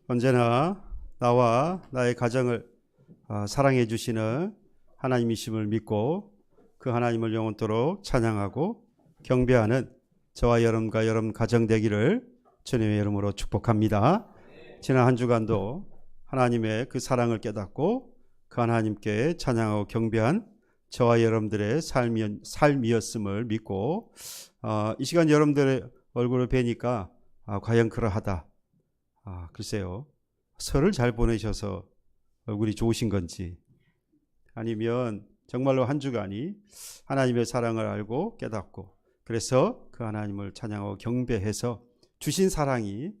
언제나 나와 나의 가정을 사랑해 주시는 하나님이심을 믿고 그 하나님을 영원토록 찬양하고 경배하는 저와 여러분과 여러분 가정 되기를 주님의 이름으로 축복합니다. 지난 한 주간도 하나님의 그 사랑을 깨닫고 그 하나님께 찬양하고 경배한 저와 여러분들의 삶이었음을 믿고 이 시간 여러분들의 얼굴을 뵈니까 과연 그러하다. 글쎄요, 설을 잘 보내셔서 얼굴이 좋으신 건지, 아니면 정말로 한 주간이 하나님의 사랑을 알고 깨닫고 그래서 그 하나님을 찬양하고 경배해서 주신 사랑이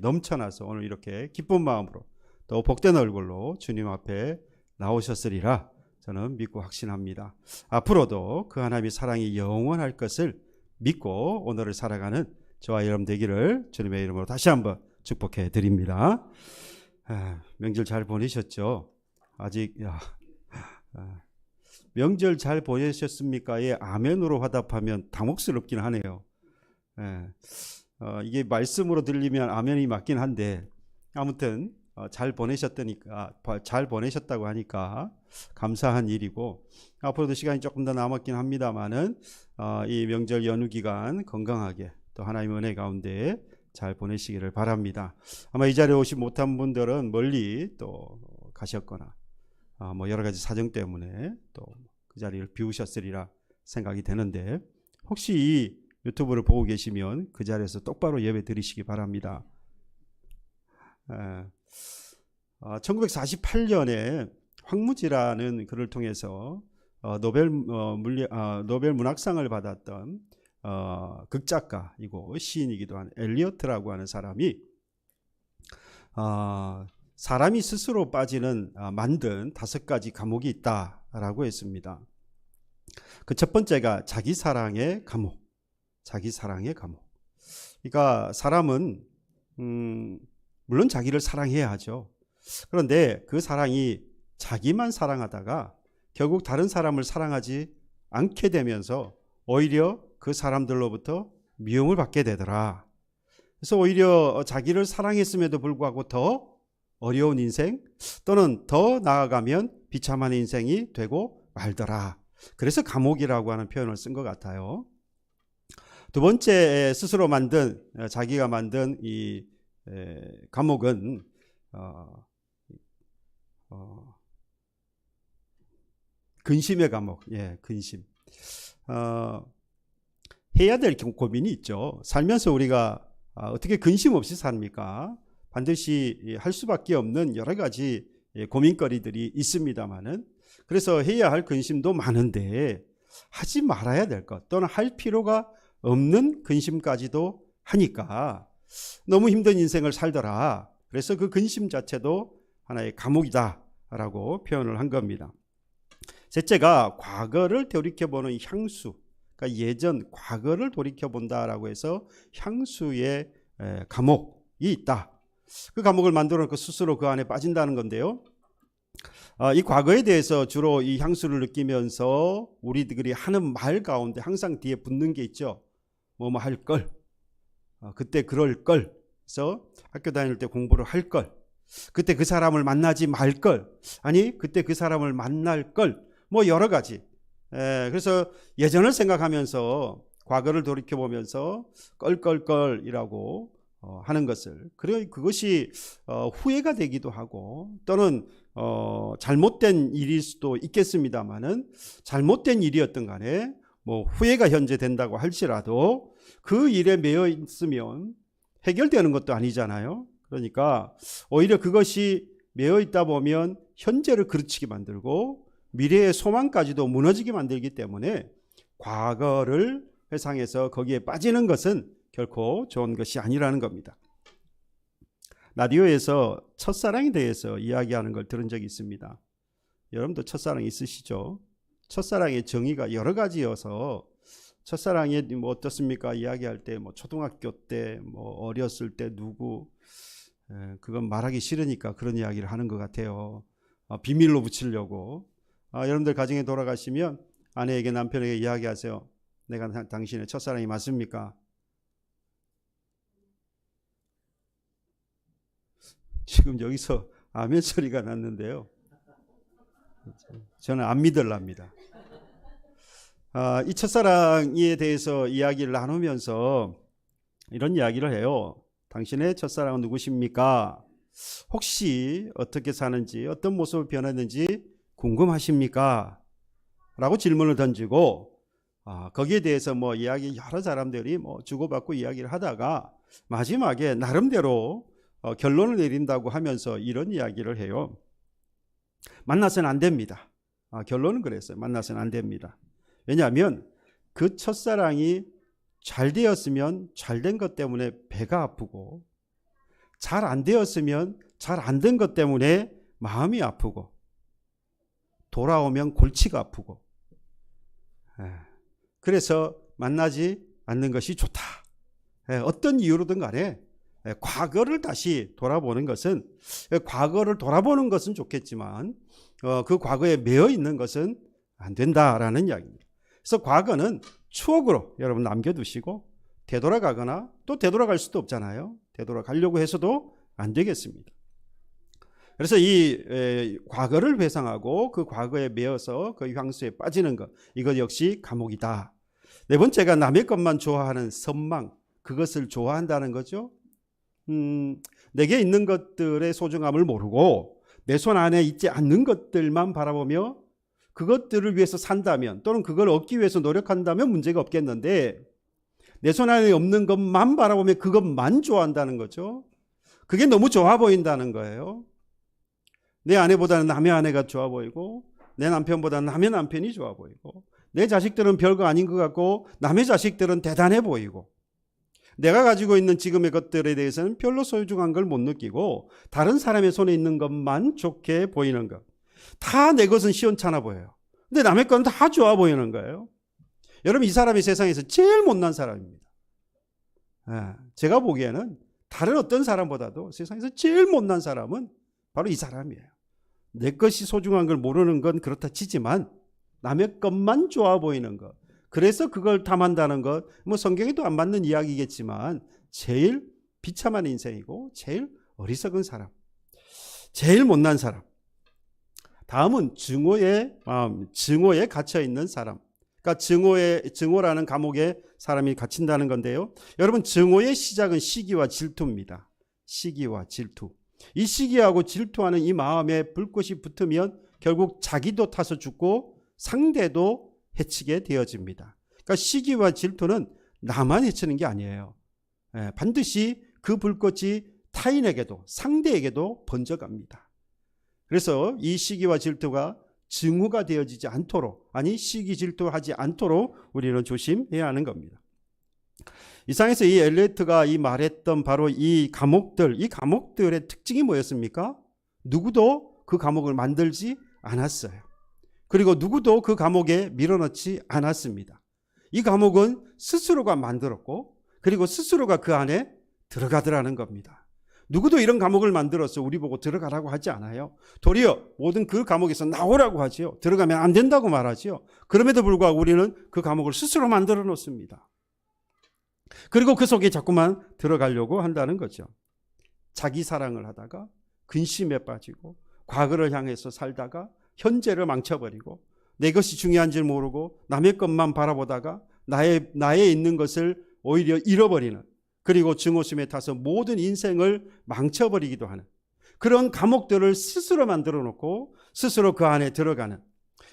넘쳐나서 오늘 이렇게 기쁜 마음으로 또 복된 얼굴로 주님 앞에 나오셨으리라 저는 믿고 확신합니다. 앞으로도 그 하나님의 사랑이 영원할 것을 믿고 오늘을 살아가는 저와 여러분 되기를 주님의 이름으로 다시 한번 축복해 드립니다. 명절 잘 보내셨죠? 아직 명절 잘 보내셨습니까? 예, 아멘으로 화답하면 당혹스럽긴 하네요. 이게 말씀으로 들리면 아멘이 맞긴 한데 아무튼 잘 보내셨다고 하니까 감사한 일이고, 앞으로도 시간이 조금 더 남았긴 합니다만은 이 명절 연휴 기간 건강하게 또 하나님의 은혜 가운데 잘 보내시기를 바랍니다. 아마 이 자리에 오지 못한 분들은 멀리 또 가셨거나 뭐 여러 가지 사정 때문에 또 그 자리를 비우셨으리라 생각이 되는데, 혹시 이 유튜브를 보고 계시면 그 자리에서 똑바로 예배 드리시기 바랍니다. 1948년에 황무지라는 글을 통해서 노벨 문학상을 받았던 극작가이고 시인이기도 한 엘리어트라고 하는 사람이 사람이 스스로 만든 5가지 감옥이 있다라고 했습니다. 그 첫 번째가 자기 사랑의 감옥. 그러니까 사람은 물론 자기를 사랑해야 하죠. 그런데 그 사랑이 자기만 사랑하다가 결국 다른 사람을 사랑하지 않게 되면서 오히려 그 사람들로부터 미움을 받게 되더라. 그래서 오히려 자기를 사랑했음에도 불구하고 더 어려운 인생, 또는 더 나아가면 비참한 인생이 되고 말더라. 그래서 감옥이라고 하는 표현을 쓴 것 같아요. 두 번째, 자기가 만든 이 감옥은 근심의 감옥. 근심. 해야 될 고민이 있죠. 살면서 우리가 어떻게 근심 없이 삽니까? 반드시 할 수밖에 없는 여러 가지 고민거리들이 있습니다만은, 그래서 해야 할 근심도 많은데 하지 말아야 될 것, 또는 할 필요가 없는 근심까지도 하니까 너무 힘든 인생을 살더라. 그래서 그 근심 자체도 하나의 감옥이다라고 표현을 한 겁니다. 셋째가 과거를 돌이켜보는 향수. 그러니까 예전 과거를 돌이켜본다라고 해서 향수의 감옥이 있다. 그 감옥을 만들어 놓고 스스로 그 안에 빠진다는 건데요. 이 과거에 대해서 주로 이 향수를 느끼면서 우리들이 하는 말 가운데 항상 뒤에 붙는 게 있죠. 뭐뭐 할 걸, 그때 그럴 걸, 그래서 학교 다닐 때 공부를 할 걸, 그때 그 사람을 만나지 말 걸, 아니 그때 그 사람을 만날 걸, 뭐 여러 가지. 그래서 예전을 생각하면서 과거를 돌이켜보면서 껄껄껄이라고 하는 것을, 그것이 후회가 되기도 하고, 또는 잘못된 일일 수도 있겠습니다만은, 잘못된 일이었던 간에 뭐 후회가 현재 된다고 할지라도 그 일에 매여 있으면 해결되는 것도 아니잖아요. 그러니까 오히려 그것이 매여 있다 보면 현재를 그르치게 만들고 미래의 소망까지도 무너지게 만들기 때문에 과거를 회상해서 거기에 빠지는 것은 결코 좋은 것이 아니라는 겁니다. 라디오에서 첫사랑에 대해서 이야기하는 걸 들은 적이 있습니다. 여러분도 첫사랑 있으시죠? 첫사랑의 정의가 여러 가지여서, 첫사랑이 뭐 어떻습니까? 이야기할 때 뭐 초등학교 때, 뭐 어렸을 때 누구, 그건 말하기 싫으니까 그런 이야기를 하는 것 같아요. 비밀로 붙이려고. 여러분들 가정에 돌아가시면 아내에게, 남편에게 이야기하세요. 내가 당신의 첫사랑이 맞습니까? 지금 여기서 아멘 소리가 났는데요. 저는 안 믿을랍니다. 이 첫사랑에 대해서 이야기를 나누면서 이런 이야기를 해요. 당신의 첫사랑은 누구십니까? 혹시 어떻게 사는지, 어떤 모습을 변했는지 궁금하십니까? 라고 질문을 던지고, 거기에 대해서 뭐 이야기, 여러 사람들이 뭐 주고받고 이야기를 하다가 마지막에 나름대로 결론을 내린다고 하면서 이런 이야기를 해요. 만나서는 안 됩니다. 결론은 그랬어요. 만나서는 안 됩니다. 왜냐하면 그 첫사랑이 잘 되었으면 잘 된 것 때문에 배가 아프고, 잘 안 되었으면 잘 안 된 것 때문에 마음이 아프고, 돌아오면 골치가 아프고, 그래서 만나지 않는 것이 좋다. 어떤 이유로든 간에 과거를 다시 돌아보는 것은, 과거를 돌아보는 것은 좋겠지만 그 과거에 매여 있는 것은 안 된다라는 이야기입니다. 그래서 과거는 추억으로 여러분 남겨두시고, 되돌아가거나 또 되돌아갈 수도 없잖아요. 되돌아가려고 해서도 안 되겠습니다. 그래서 이 과거를 회상하고 그 과거에 매여서 그 향수에 빠지는 것, 이것 역시 감옥이다. 네 번째가 남의 것만 좋아하는 선망, 그것을 좋아한다는 거죠. 내게 있는 것들의 소중함을 모르고 내 손 안에 있지 않는 것들만 바라보며 그것들을 위해서 산다면, 또는 그걸 얻기 위해서 노력한다면 문제가 없겠는데, 내 손 안에 없는 것만 바라보며 그것만 좋아한다는 거죠. 그게 너무 좋아 보인다는 거예요. 내 아내보다는 남의 아내가 좋아 보이고, 내 남편보다는 남의 남편이 좋아 보이고, 내 자식들은 별거 아닌 것 같고 남의 자식들은 대단해 보이고, 내가 가지고 있는 지금의 것들에 대해서는 별로 소중한 걸 못 느끼고, 다른 사람의 손에 있는 것만 좋게 보이는 것, 다 내 것은 시원찮아 보여요. 근데 남의 건 다 좋아 보이는 거예요. 여러분, 이 사람이 세상에서 제일 못난 사람입니다. 제가 보기에는 다른 어떤 사람보다도 세상에서 제일 못난 사람은 바로 이 사람이에요. 내 것이 소중한 걸 모르는 건 그렇다 치지만 남의 것만 좋아 보이는 것, 그래서 그걸 탐한다는 것, 뭐 성경에도 안 맞는 이야기겠지만 제일 비참한 인생이고 제일 어리석은 사람, 제일 못난 사람. 다음은 증오에 갇혀 있는 사람. 그러니까 증오라는 감옥에 사람이 갇힌다는 건데요. 여러분, 증오의 시작은 시기와 질투입니다. 시기와 질투. 이 시기하고 질투하는 이 마음에 불꽃이 붙으면 결국 자기도 타서 죽고 상대도 해치게 되어집니다. 그러니까 시기와 질투는 나만 해치는 게 아니에요. 반드시 그 불꽃이 타인에게도, 상대에게도 번져갑니다. 그래서 이 시기와 질투가 증오가 되어지지 않도록, 시기 질투하지 않도록 우리는 조심해야 하는 겁니다. 이상에서 이 엘리어트가 말했던 바로 이 감옥들의 특징이 뭐였습니까? 누구도 그 감옥을 만들지 않았어요. 그리고 누구도 그 감옥에 밀어넣지 않았습니다. 이 감옥은 스스로가 만들었고, 그리고 스스로가 그 안에 들어가더라는 겁니다. 누구도 이런 감옥을 만들어서 우리 보고 들어가라고 하지 않아요. 도리어 모든 그 감옥에서 나오라고 하지요. 들어가면 안 된다고 말하지요. 그럼에도 불구하고 우리는 그 감옥을 스스로 만들어 놓습니다. 그리고 그 속에 자꾸만 들어가려고 한다는 거죠. 자기 사랑을 하다가 근심에 빠지고, 과거를 향해서 살다가 현재를 망쳐버리고, 내 것이 중요한 줄 모르고 남의 것만 바라보다가 나에 있는 것을 오히려 잃어버리는, 그리고 증오심에 타서 모든 인생을 망쳐버리기도 하는 그런 감옥들을 스스로 만들어 놓고 스스로 그 안에 들어가는.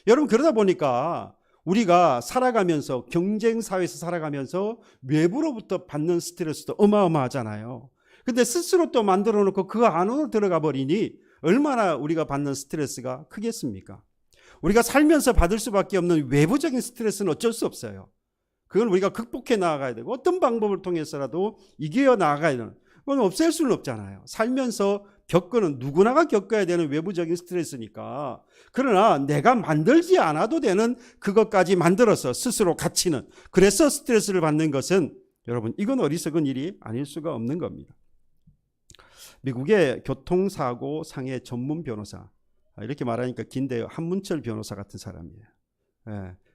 여러분, 그러다 보니까 우리가 살아가면서, 경쟁사회에서 살아가면서 외부로부터 받는 스트레스도 어마어마하잖아요. 근데 스스로 또 만들어 놓고 그 안으로 들어가 버리니 얼마나 우리가 받는 스트레스가 크겠습니까? 우리가 살면서 받을 수밖에 없는 외부적인 스트레스는 어쩔 수 없어요. 그건 우리가 극복해 나아가야 되고, 어떤 방법을 통해서라도 이겨 나아가야 되는, 그건 없앨 수는 없잖아요. 살면서 겪는, 누구나가 겪어야 되는 외부적인 스트레스니까. 그러나 내가 만들지 않아도 되는 그것까지 만들어서 스스로 갇히는, 그래서 스트레스를 받는 것은, 여러분, 이건 어리석은 일이 아닐 수가 없는 겁니다. 미국의 교통사고 상해 전문 변호사, 이렇게 말하니까 긴데요, 한문철 변호사 같은 사람이에요.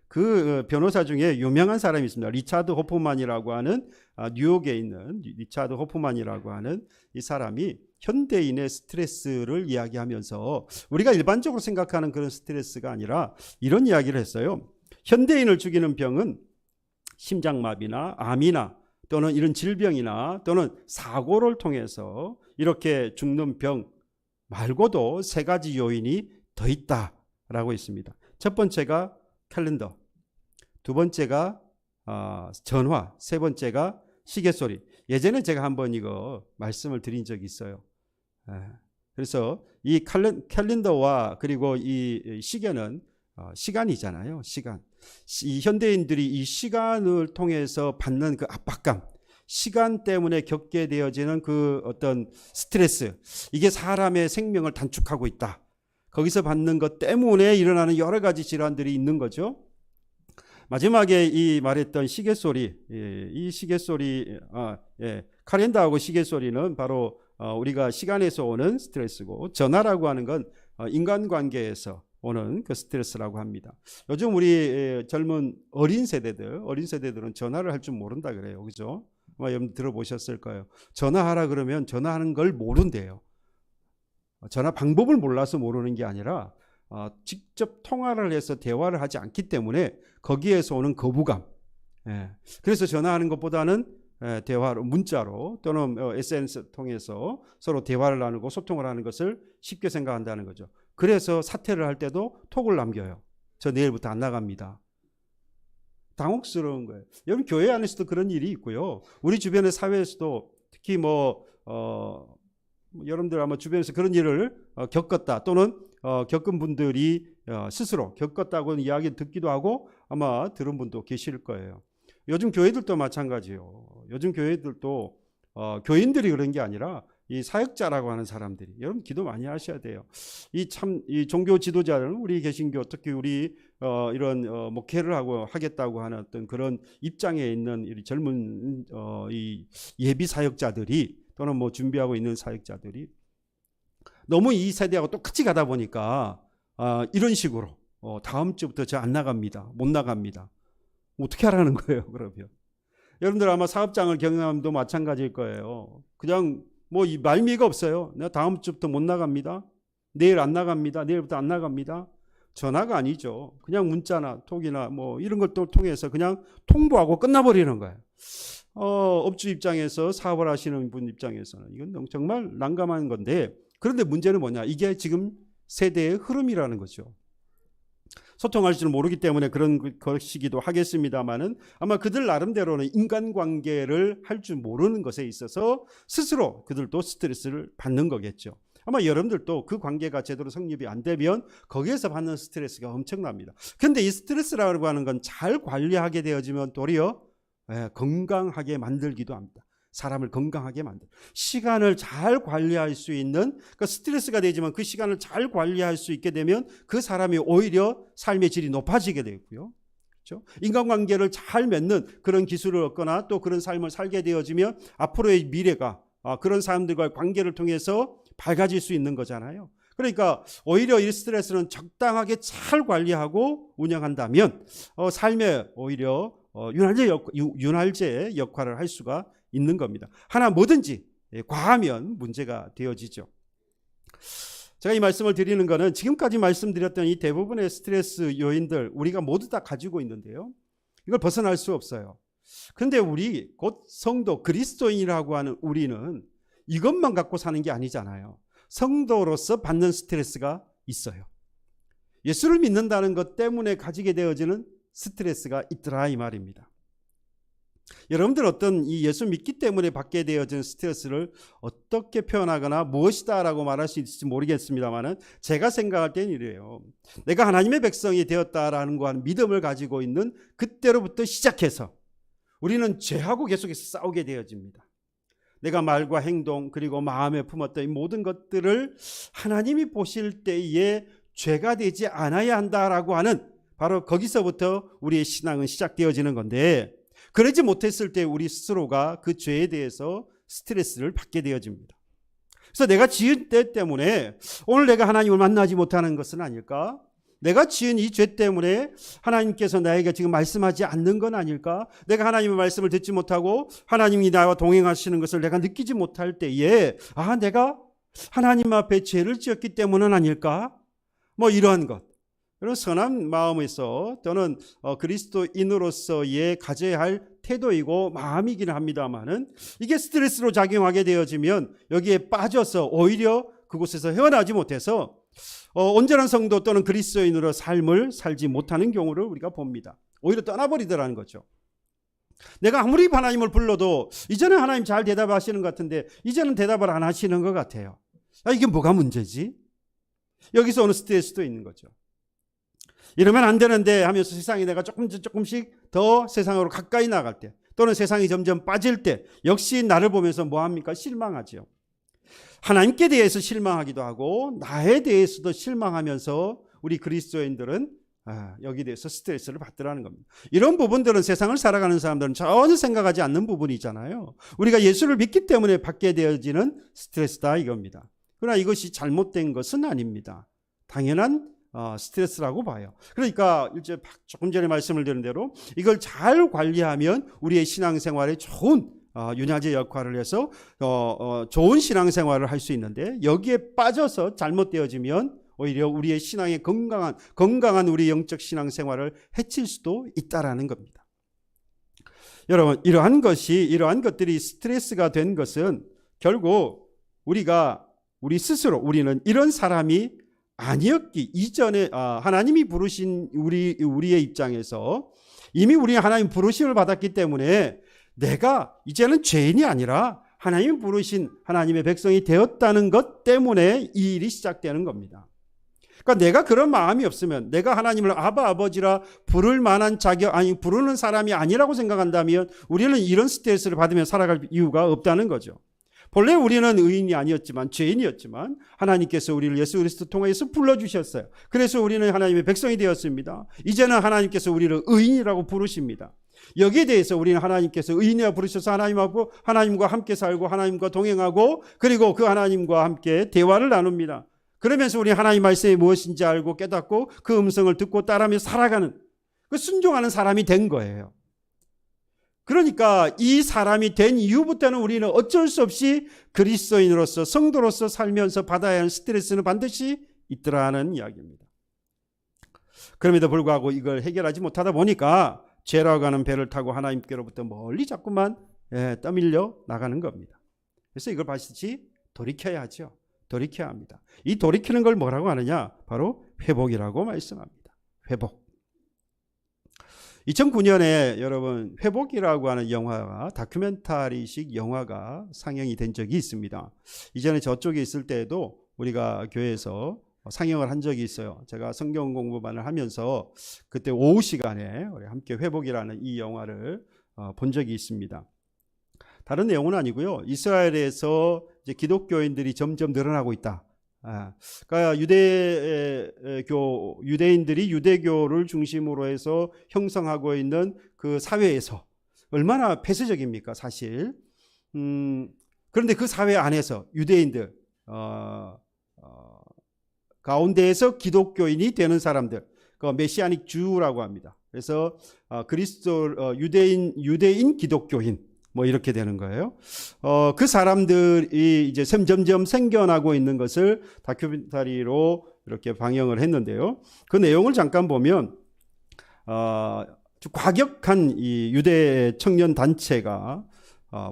그 변호사 중에 유명한 사람이 있습니다. 리차드 호프만이라고 하는, 뉴욕에 있는 리차드 호프만이라고 하는 이 사람이 현대인의 스트레스를 이야기하면서 우리가 일반적으로 생각하는 그런 스트레스가 아니라 이런 이야기를 했어요. 현대인을 죽이는 병은 심장마비나 암이나 또는 이런 질병이나 또는 사고를 통해서 이렇게 죽는 병 말고도 세 가지 요인이 더 있다라고 있습니다. 첫 번째가 캘린더, 두 번째가 전화, 세 번째가 시계소리. 예전에 제가 한번 이거 말씀을 드린 적이 있어요. 그래서 이 캘린더와 그리고 이 시계는 시간이잖아요. 시간. 이 현대인들이 이 시간을 통해서 받는 그 압박감, 시간 때문에 겪게 되어지는 그 어떤 스트레스, 이게 사람의 생명을 단축하고 있다. 거기서 받는 것 때문에 일어나는 여러 가지 질환들이 있는 거죠. 마지막에 이 말했던 시계소리, 이 시계소리, 카렌다하고 시계소리는 바로 우리가 시간에서 오는 스트레스고, 전화라고 하는 건 인간관계에서 오는 그 스트레스라고 합니다. 요즘 우리 젊은 어린 세대들은 전화를 할 줄 모른다 그래요. 그죠? 아마 여러분 들어보셨을 거예요. 전화하라 그러면 전화하는 걸 모른대요. 전화 방법을 몰라서 모르는 게 아니라 직접 통화를 해서 대화를 하지 않기 때문에 거기에서 오는 거부감. 그래서 전화하는 것보다는 대화로, 문자로 또는 SNS 통해서 서로 대화를 나누고 소통을 하는 것을 쉽게 생각한다는 거죠. 그래서 사퇴를 할 때도 톡을 남겨요. 저 내일부터 안 나갑니다. 당혹스러운 거예요. 여러분 교회 안에서도 그런 일이 있고요. 우리 주변의 사회에서도 특히 여러분들 아마 주변에서 그런 일을 겪었다 또는 겪은 분들이 스스로 겪었다고 이야기 듣기도 하고 아마 들은 분도 계실 거예요. 요즘 교회들도 마찬가지예요. 요즘 교회들도 교인들이 그런 게 아니라 이 사역자라고 하는 사람들이, 여러분 기도 많이 하셔야 돼요. 이 종교 지도자는 우리 개신교 특히 우리 이런 목회를 하겠다고 하는 어떤 그런 입장에 있는 이 젊은 이 예비 사역자들이 또는 준비하고 있는 사역자들이 너무 이 세대하고 똑같이 가다 보니까 이런 식으로 다음 주부터 저 안 나갑니다. 못 나갑니다. 어떻게 하라는 거예요, 그러면? 여러분들 아마 사업장을 경영하면도 마찬가지일 거예요. 그냥 이 말미가 없어요. 내가 다음 주부터 못 나갑니다. 내일 안 나갑니다. 내일부터 안 나갑니다. 전화가 아니죠. 그냥 문자나 톡이나 이런 것들 통해서 그냥 통보하고 끝나버리는 거예요. 업주 입장에서 사업을 하시는 분 입장에서는 이건 정말 난감한 건데, 그런데 문제는 뭐냐? 이게 지금 세대의 흐름이라는 거죠. 소통할 줄 모르기 때문에 그런 것이기도 하겠습니다만은 아마 그들 나름대로는 인간관계를 할 줄 모르는 것에 있어서 스스로 그들도 스트레스를 받는 거겠죠. 아마 여러분들도 그 관계가 제대로 성립이 안 되면 거기에서 받는 스트레스가 엄청납니다. 그런데 이 스트레스라고 하는 건 잘 관리하게 되어지면 도리어 건강하게 만들기도 합니다. 사람을 건강하게 만들. 시간을 잘 관리할 수 있는, 그러니까 스트레스가 되지만 그 시간을 잘 관리할 수 있게 되면 그 사람이 오히려 삶의 질이 높아지게 되고요. 그렇죠? 인간관계를 잘 맺는 그런 기술을 얻거나 또 그런 삶을 살게 되어지면 앞으로의 미래가 그런 사람들과의 관계를 통해서 밝아질 수 있는 거잖아요. 그러니까 오히려 이 스트레스는 적당하게 잘 관리하고 운영한다면 삶에 오히려 윤활제 역할을 할 수가 있는 겁니다. 하나 뭐든지 과하면 문제가 되어지죠. 제가 이 말씀을 드리는 것은 지금까지 말씀드렸던 이 대부분의 스트레스 요인들 우리가 모두 다 가지고 있는데요. 이걸 벗어날 수 없어요. 그런데 우리 곧 성도 그리스도인이라고 하는 우리는 이것만 갖고 사는 게 아니잖아요. 성도로서 받는 스트레스가 있어요. 예수를 믿는다는 것 때문에 가지게 되어지는 스트레스가 있더라 이 말입니다. 여러분들 어떤 이 예수 믿기 때문에 받게 되어진 스트레스를 어떻게 표현하거나 무엇이다라고 말할 수 있을지 모르겠습니다만은 제가 생각할 때는 이래요. 내가 하나님의 백성이 되었다라는 거한 믿음을 가지고 있는 그때로부터 시작해서 우리는 죄하고 계속해서 싸우게 되어집니다. 내가 말과 행동 그리고 마음에 품었던 이 모든 것들을 하나님이 보실 때에 죄가 되지 않아야 한다라고 하는 바로 거기서부터 우리의 신앙은 시작되어지는 건데, 그러지 못했을 때 우리 스스로가 그 죄에 대해서 스트레스를 받게 되어집니다. 그래서 내가 지은 죄 때문에 오늘 내가 하나님을 만나지 못하는 것은 아닐까? 내가 지은 이 죄 때문에 하나님께서 나에게 지금 말씀하지 않는 건 아닐까? 내가 하나님의 말씀을 듣지 못하고 하나님이 나와 동행하시는 것을 내가 느끼지 못할 때에 내가 하나님 앞에 죄를 지었기 때문은 아닐까? 뭐 이러한 것. 그런 선한 마음에서 또는 그리스도인으로서의 가져야 할 태도이고 마음이긴 합니다만은 이게 스트레스로 작용하게 되어지면 여기에 빠져서 오히려 그곳에서 헤어나지 못해서 온전한 성도 또는 그리스도인으로 삶을 살지 못하는 경우를 우리가 봅니다. 오히려 떠나버리더라는 거죠. 내가 아무리 하나님을 불러도 이제는 하나님 잘 대답하시는 것 같은데 이제는 대답을 안 하시는 것 같아요. 이게 뭐가 문제지? 여기서 오는 스트레스도 있는 거죠. 이러면 안 되는데 하면서 세상에 내가 조금씩 더 세상으로 가까이 나갈 때 또는 세상이 점점 빠질 때 역시 나를 보면서 뭐합니까? 실망하죠. 하나님께 대해서 실망하기도 하고 나에 대해서도 실망하면서 우리 그리스도인들은 여기에 대해서 스트레스를 받더라는 겁니다. 이런 부분들은 세상을 살아가는 사람들은 전혀 생각하지 않는 부분이잖아요. 우리가 예수를 믿기 때문에 받게 되어지는 스트레스다 이겁니다. 그러나 이것이 잘못된 것은 아닙니다. 당연한 스트레스라고 봐요. 그러니까 이제 조금 전에 말씀을 드린 대로 이걸 잘 관리하면 우리의 신앙생활에 좋은 윤화제 역할을 해서 좋은 신앙생활을 할 수 있는데 여기에 빠져서 잘못되어지면 오히려 우리의 신앙의 건강한 우리 영적 신앙생활을 해칠 수도 있다라는 겁니다. 여러분, 이러한 것들이 스트레스가 된 것은 결국 우리 스스로 우리는 이런 사람이 아니었기 이전에 하나님이 부르신 우리의 입장에서 이미 우리는 하나님 부르심을 받았기 때문에 내가 이제는 죄인이 아니라 하나님이 부르신 하나님의 백성이 되었다는 것 때문에 이 일이 시작되는 겁니다. 그러니까 내가 그런 마음이 없으면 내가 하나님을 아버지라 부를 만한 부르는 사람이 아니라고 생각한다면 우리는 이런 스트레스를 받으며 살아갈 이유가 없다는 거죠. 본래 우리는 의인이 아니었지만 죄인이었지만 하나님께서 우리를 예수 그리스도 통해서 불러주셨어요. 그래서 우리는 하나님의 백성이 되었습니다. 이제는 하나님께서 우리를 의인이라고 부르십니다. 여기에 대해서 우리는 하나님께서 의인이라 부르셔서 하나님과 함께 살고 하나님과 동행하고 그리고 그 하나님과 함께 대화를 나눕니다. 그러면서 우리 하나님 말씀이 무엇인지 알고 깨닫고 그 음성을 듣고 따르며 살아가는 그 순종하는 사람이 된 거예요. 그러니까 이 사람이 된 이후부터는 우리는 어쩔 수 없이 그리스도인으로서 성도로서 살면서 받아야 하는 스트레스는 반드시 있더라는 이야기입니다. 그럼에도 불구하고 이걸 해결하지 못하다 보니까 죄라고 하는 배를 타고 하나님께로부터 멀리 자꾸만 떠밀려 나가는 겁니다. 그래서 이걸 반드시 돌이켜야 하죠. 돌이켜야 합니다. 이 돌이키는 걸 뭐라고 하느냐? 바로 회복이라고 말씀합니다. 회복. 2009년에 여러분 회복이라고 하는 영화가 다큐멘터리식 영화가 상영이 된 적이 있습니다. 이전에 저쪽에 있을 때에도 우리가 교회에서 상영을 한 적이 있어요. 제가 성경 공부반을 하면서 그때 오후 시간에 우리 함께 회복이라는 이 영화를 본 적이 있습니다. 다른 내용은 아니고요. 이스라엘에서 이제 기독교인들이 점점 늘어나고 있다. 그러니까 유대인들이 유대교를 중심으로 해서 형성하고 있는 그 사회에서 얼마나 폐쇄적입니까, 사실. 그런데 그 사회 안에서 유대인들 가운데에서 기독교인이 되는 사람들, 그 메시아닉 주라고 합니다. 그래서 유대인 기독교인. 뭐 이렇게 되는 거예요. 그 사람들이 이제 점점 생겨나고 있는 것을 다큐멘터리로 이렇게 방영을 했는데요. 그 내용을 잠깐 보면 과격한 이 유대 청년 단체가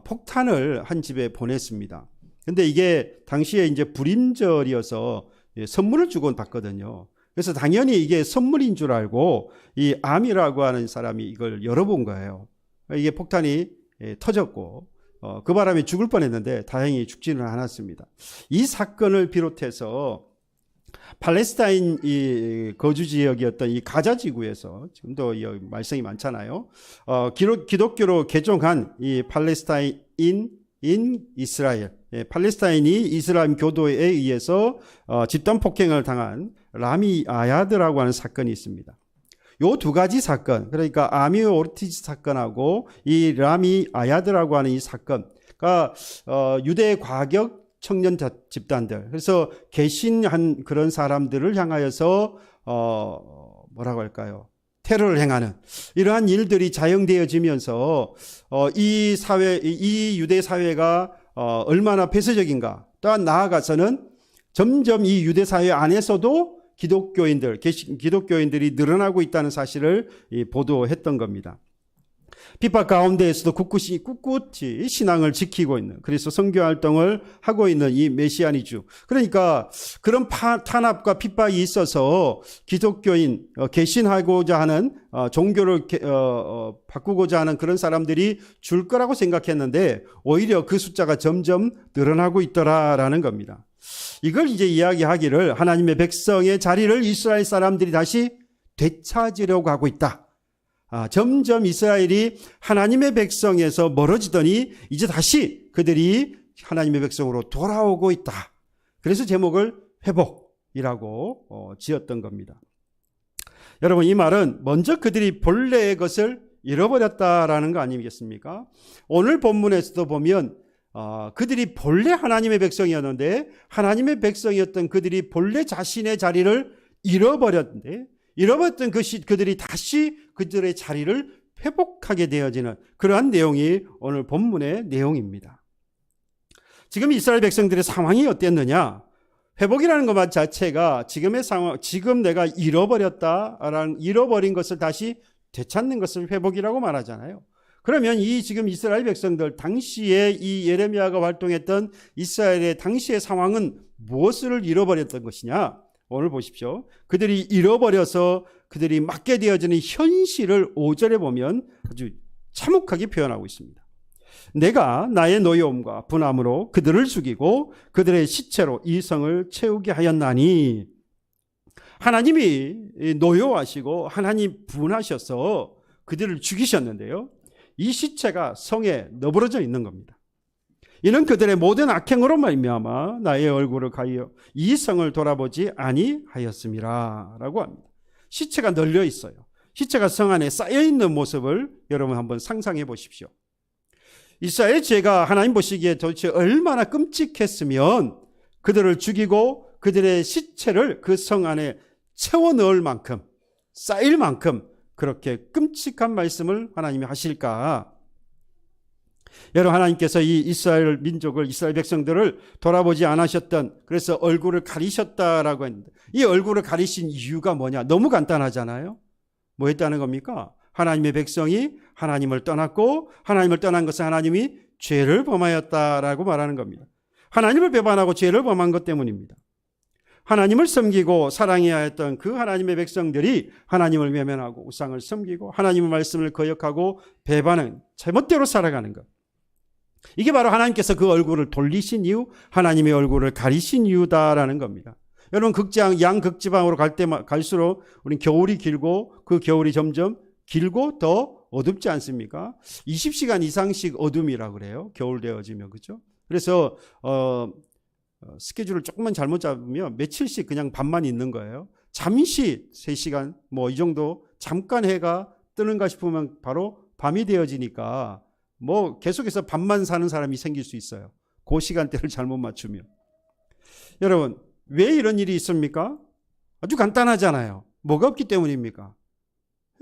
폭탄을 한 집에 보냈습니다. 근데 이게 당시에 이제 불임절이어서 선물을 주곤 받거든요. 그래서 당연히 이게 선물인 줄 알고 이 암이라고 하는 사람이 이걸 열어본 거예요. 이게 폭탄이 터졌고 그 바람에 죽을 뻔했는데 다행히 죽지는 않았습니다. 이 사건을 비롯해서 팔레스타인 이 거주 지역이었던 이 가자 지구에서 지금도 이 말썽이 많잖아요. 기독교로 개종한 이 팔레스타인인 이스라엘, 팔레스타인이 이슬람 교도에 의해서 집단 폭행을 당한 라미 아야드라고 하는 사건이 있습니다. 요 두 가지 사건, 그러니까 아미 오르티즈 사건하고 이 라미 아야드라고 하는 이 사건가 유대 과격 청년 집단들, 그래서 개신한 그런 사람들을 향하여서 뭐라고 할까요? 테러를 행하는 이러한 일들이 자영되어지면서 이 유대 사회가 얼마나 폐쇄적인가, 또한 나아가서는 점점 이 유대 사회 안에서도 기독교인들이 늘어나고 있다는 사실을 보도했던 겁니다. 핍박 가운데에서도 꿋꿋이 신앙을 지키고 있는, 그래서 선교 활동을 하고 있는 이 메시아니주. 그러니까 그런 탄압과 핍박이 있어서 기독교인, 개신하고자 하는, 종교를 바꾸고자 하는 그런 사람들이 줄 거라고 생각했는데 오히려 그 숫자가 점점 늘어나고 있더라라는 겁니다. 이걸 이제 이야기하기를 하나님의 백성의 자리를 이스라엘 사람들이 다시 되찾으려고 하고 있다. 점점 이스라엘이 하나님의 백성에서 멀어지더니 이제 다시 그들이 하나님의 백성으로 돌아오고 있다. 그래서 제목을 회복이라고 지었던 겁니다. 여러분, 이 말은 먼저 그들이 본래의 것을 잃어버렸다라는 거 아니겠습니까? 오늘 본문에서도 보면 그들이 본래 하나님의 백성이었는데 하나님의 백성이었던 그들이 본래 자신의 자리를 잃어버렸는데 잃어버렸던 그들이 다시 그들의 자리를 회복하게 되어지는 그러한 내용이 오늘 본문의 내용입니다. 지금 이스라엘 백성들의 상황이 어땠느냐? 회복이라는 것 자체가 지금의 상황, 지금 내가 잃어버린 것을 다시 되찾는 것을 회복이라고 말하잖아요. 그러면 이 지금 이스라엘 백성들 당시에 이 예레미야가 활동했던 이스라엘의 당시의 상황은 무엇을 잃어버렸던 것이냐? 오늘 보십시오. 그들이 잃어버려서 그들이 맞게 되어지는 현실을 5절에 보면 아주 참혹하게 표현하고 있습니다. 내가 나의 노여움과 분함으로 그들을 죽이고 그들의 시체로 이 성을 채우게 하였나니, 하나님이 노여워하시고 하나님 분하셔서 그들을 죽이셨는데요, 이 시체가 성에 너부러져 있는 겁니다. 이는 그들의 모든 악행으로 말미암아 나의 얼굴을 가리어 이 성을 돌아보지 아니하였음이라 라고 합니다. 시체가 널려 있어요. 시체가 성 안에 쌓여 있는 모습을 여러분 한번 상상해 보십시오. 이스라엘 죄가 하나님 보시기에 도대체 얼마나 끔찍했으면 그들을 죽이고 그들의 시체를 그 성 안에 채워 넣을 만큼, 쌓일 만큼 그렇게 끔찍한 말씀을 하나님이 하실까? 여러분, 하나님께서 이 이스라엘 민족을, 이스라엘 백성들을 돌아보지 않으셨던, 그래서 얼굴을 가리셨다라고 했는데, 이 얼굴을 가리신 이유가 뭐냐? 너무 간단하잖아요. 뭐 했다는 겁니까? 하나님의 백성이 하나님을 떠났고, 하나님을 떠난 것은 하나님이 죄를 범하였다라고 말하는 겁니다. 하나님을 배반하고 죄를 범한 것 때문입니다. 하나님을 섬기고 사랑해야 했던 그 하나님의 백성들이 하나님을 외면하고 우상을 섬기고 하나님의 말씀을 거역하고 배반하는 제멋대로 살아가는 것. 이게 바로 하나님께서 그 얼굴을 돌리신 이유, 하나님의 얼굴을 가리신 이유다라는 겁니다. 여러분, 양극지방으로 갈수록 우린 겨울이 길고 그 겨울이 점점 길고 더 어둡지 않습니까? 20시간 이상씩 어둠이라고 그래요. 겨울 되어지면, 그렇죠? 그래서 스케줄을 조금만 잘못 잡으면 며칠씩 그냥 밤만 있는 거예요. 잠시 3시간 뭐 이 정도 잠깐 해가 뜨는가 싶으면 바로 밤이 되어지니까 뭐 계속해서 밤만 사는 사람이 생길 수 있어요. 그 시간대를 잘못 맞추면. 여러분, 왜 이런 일이 있습니까? 아주 간단하잖아요. 뭐가 없기 때문입니까?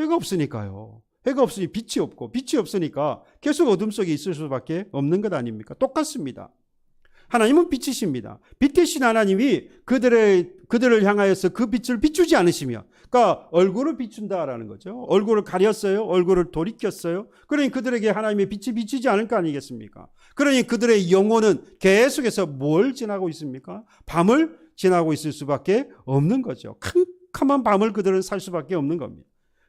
해가 없으니까요. 해가 없으니 빛이 없고, 빛이 없으니까 계속 어둠 속에 있을 수밖에 없는 것 아닙니까? 똑같습니다. 하나님은 빛이십니다. 빛이신 하나님이 그들을 향하여서 그 빛을 비추지 않으시며, 그러니까 얼굴을 비춘다라는 거죠. 얼굴을 가렸어요. 얼굴을 돌이켰어요. 그러니 그들에게 하나님의 빛이 비치지 않을 거 아니겠습니까? 그러니 그들의 영혼은 계속해서 뭘 지나고 있습니까? 밤을 지나고 있을 수밖에 없는 거죠. 캄캄한 밤을 그들은 살 수밖에 없는 겁니다.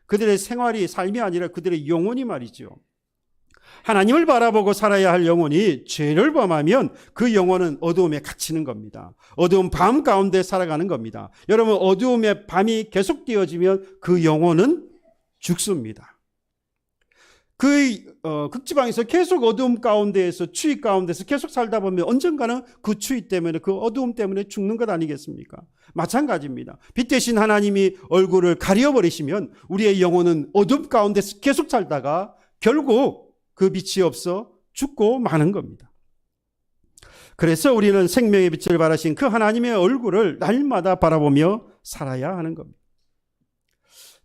그들의 삶이 아니라 그들의 영혼이 말이죠. 하나님을 바라보고 살아야 할 영혼이 죄를 범하면 그 영혼은 어두움에 갇히는 겁니다. 어두운 밤 가운데 살아가는 겁니다. 여러분, 어두움의 밤이 계속되어지면 그 영혼은 죽습니다. 극지방에서 계속 어두움 가운데에서, 추위 가운데서 계속 살다 보면 언젠가는 그 추위 때문에, 그 어두움 때문에 죽는 것 아니겠습니까? 마찬가지입니다. 빛 대신 하나님이 얼굴을 가려버리시면 우리의 영혼은 어둠 가운데서 계속 살다가 결국 그 빛이 없어 죽고 마는 겁니다. 그래서 우리는 생명의 빛을 발하신 그 하나님의 얼굴을 날마다 바라보며 살아야 하는 겁니다.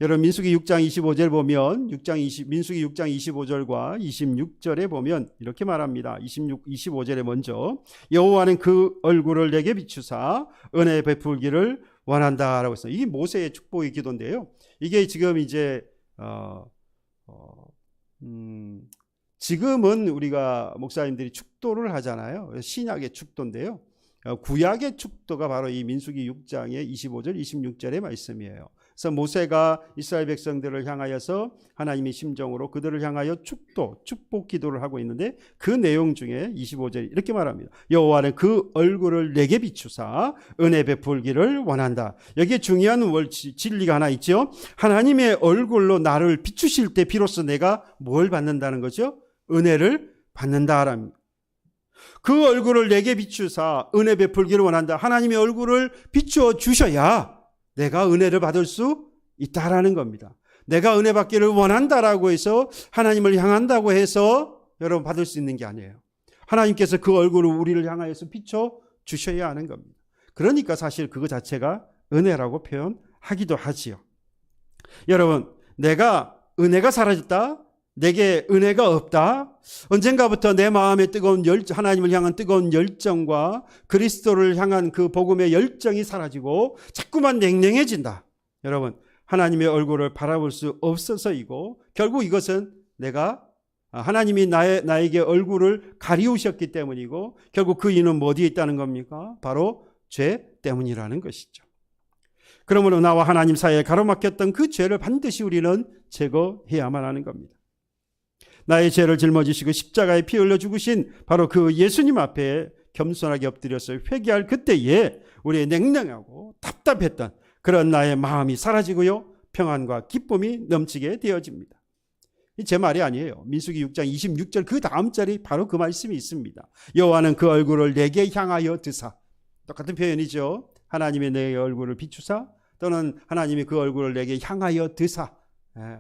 여러분 민수기 6장 25절 보면 민수기 6장 25절과 26절에 보면 이렇게 말합니다. 25절에 먼저 여호와는 그 얼굴을 내게 비추사 은혜 베풀기를 원한다라고 했어요. 이게 모세의 축복의 기도인데요. 이게 지금 이제 지금은 우리가 목사님들이 축도를 하잖아요. 신약의 축도인데요. 구약의 축도가 바로 이 민수기 6장의 25절, 26절의 말씀이에요. 그래서 모세가 이스라엘 백성들을 향하여서 하나님의 심정으로 그들을 향하여 축복 기도를 하고 있는데 그 내용 중에 25절에 이렇게 말합니다. 여호와는 그 얼굴을 내게 비추사 은혜 베풀기를 원한다. 여기에 중요한 진리가 하나 있죠. 하나님의 얼굴로 나를 비추실 때 비로소 내가 뭘 받는다는 거죠? 은혜를 받는다랍니다. 그 얼굴을 내게 비추사 은혜 베풀기를 원한다. 하나님의 얼굴을 비추어 주셔야 내가 은혜를 받을 수 있다라는 겁니다. 내가 은혜 받기를 원한다라고 해서 하나님을 향한다고 해서 여러분 받을 수 있는 게 아니에요. 하나님께서 그 얼굴을 우리를 향하여서 비춰 주셔야 하는 겁니다. 그러니까 사실 그거 자체가 은혜라고 표현하기도 하지요. 여러분, 내가 은혜가 사라졌다? 내게 은혜가 없다? 언젠가부터 내 마음에 뜨거운 하나님을 향한 뜨거운 열정과 그리스도를 향한 그 복음의 열정이 사라지고 자꾸만 냉랭해진다. 여러분, 하나님의 얼굴을 바라볼 수 없어서이고 결국 이것은 내가 하나님이 나에게 얼굴을 가리우셨기 때문이고 결국 그 이유는 어디에 있다는 겁니까? 바로 죄 때문이라는 것이죠. 그러므로 나와 하나님 사이에 가로막혔던 그 죄를 반드시 우리는 제거해야만 하는 겁니다. 나의 죄를 짊어지시고 십자가에 피 흘려 죽으신 바로 그 예수님 앞에 겸손하게 엎드려서 회개할 그때에 우리의 냉랭하고 답답했던 그런 나의 마음이 사라지고요. 평안과 기쁨이 넘치게 되어집니다. 제 말이 아니에요. 민수기 6장 26절 그 다음 절이 바로 그 말씀이 있습니다. 여호와는 그 얼굴을 내게 향하여 드사. 똑같은 표현이죠. 하나님의 내 얼굴을 비추사 또는 하나님이 그 얼굴을 내게 향하여 드사.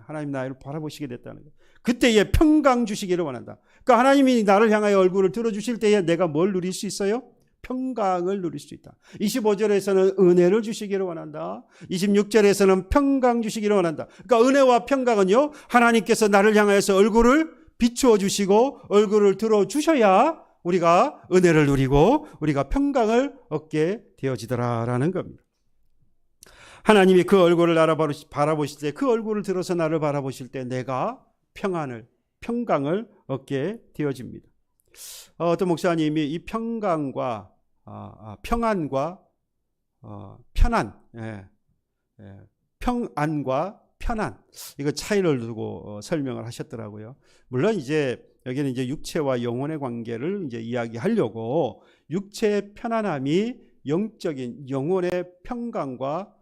하나님 나를 바라보시게 됐다는 거예요. 그때에 평강 주시기를 원한다. 그러니까 하나님이 나를 향하여 얼굴을 들어주실 때에 내가 뭘 누릴 수 있어요? 평강을 누릴 수 있다. 25절에서는 은혜를 주시기를 원한다. 26절에서는 평강 주시기를 원한다. 그러니까 은혜와 평강은요, 하나님께서 나를 향하여서 얼굴을 비추어 주시고 얼굴을 들어주셔야 우리가 은혜를 누리고 우리가 평강을 얻게 되어지더라라는 겁니다. 하나님이 그 얼굴을 바라보실 때, 그 얼굴을 들어서 나를 바라보실 때 내가 평강을 얻게 되어집니다. 어떤 목사님이 이 평강과 평안과 편안, 평안과 편안, 이거 차이를 두고 설명을 하셨더라고요. 물론 이제 여기는 이제 육체와 영혼의 관계를 이제 이야기하려고 육체의 편안함이 영적인 영혼의 평강과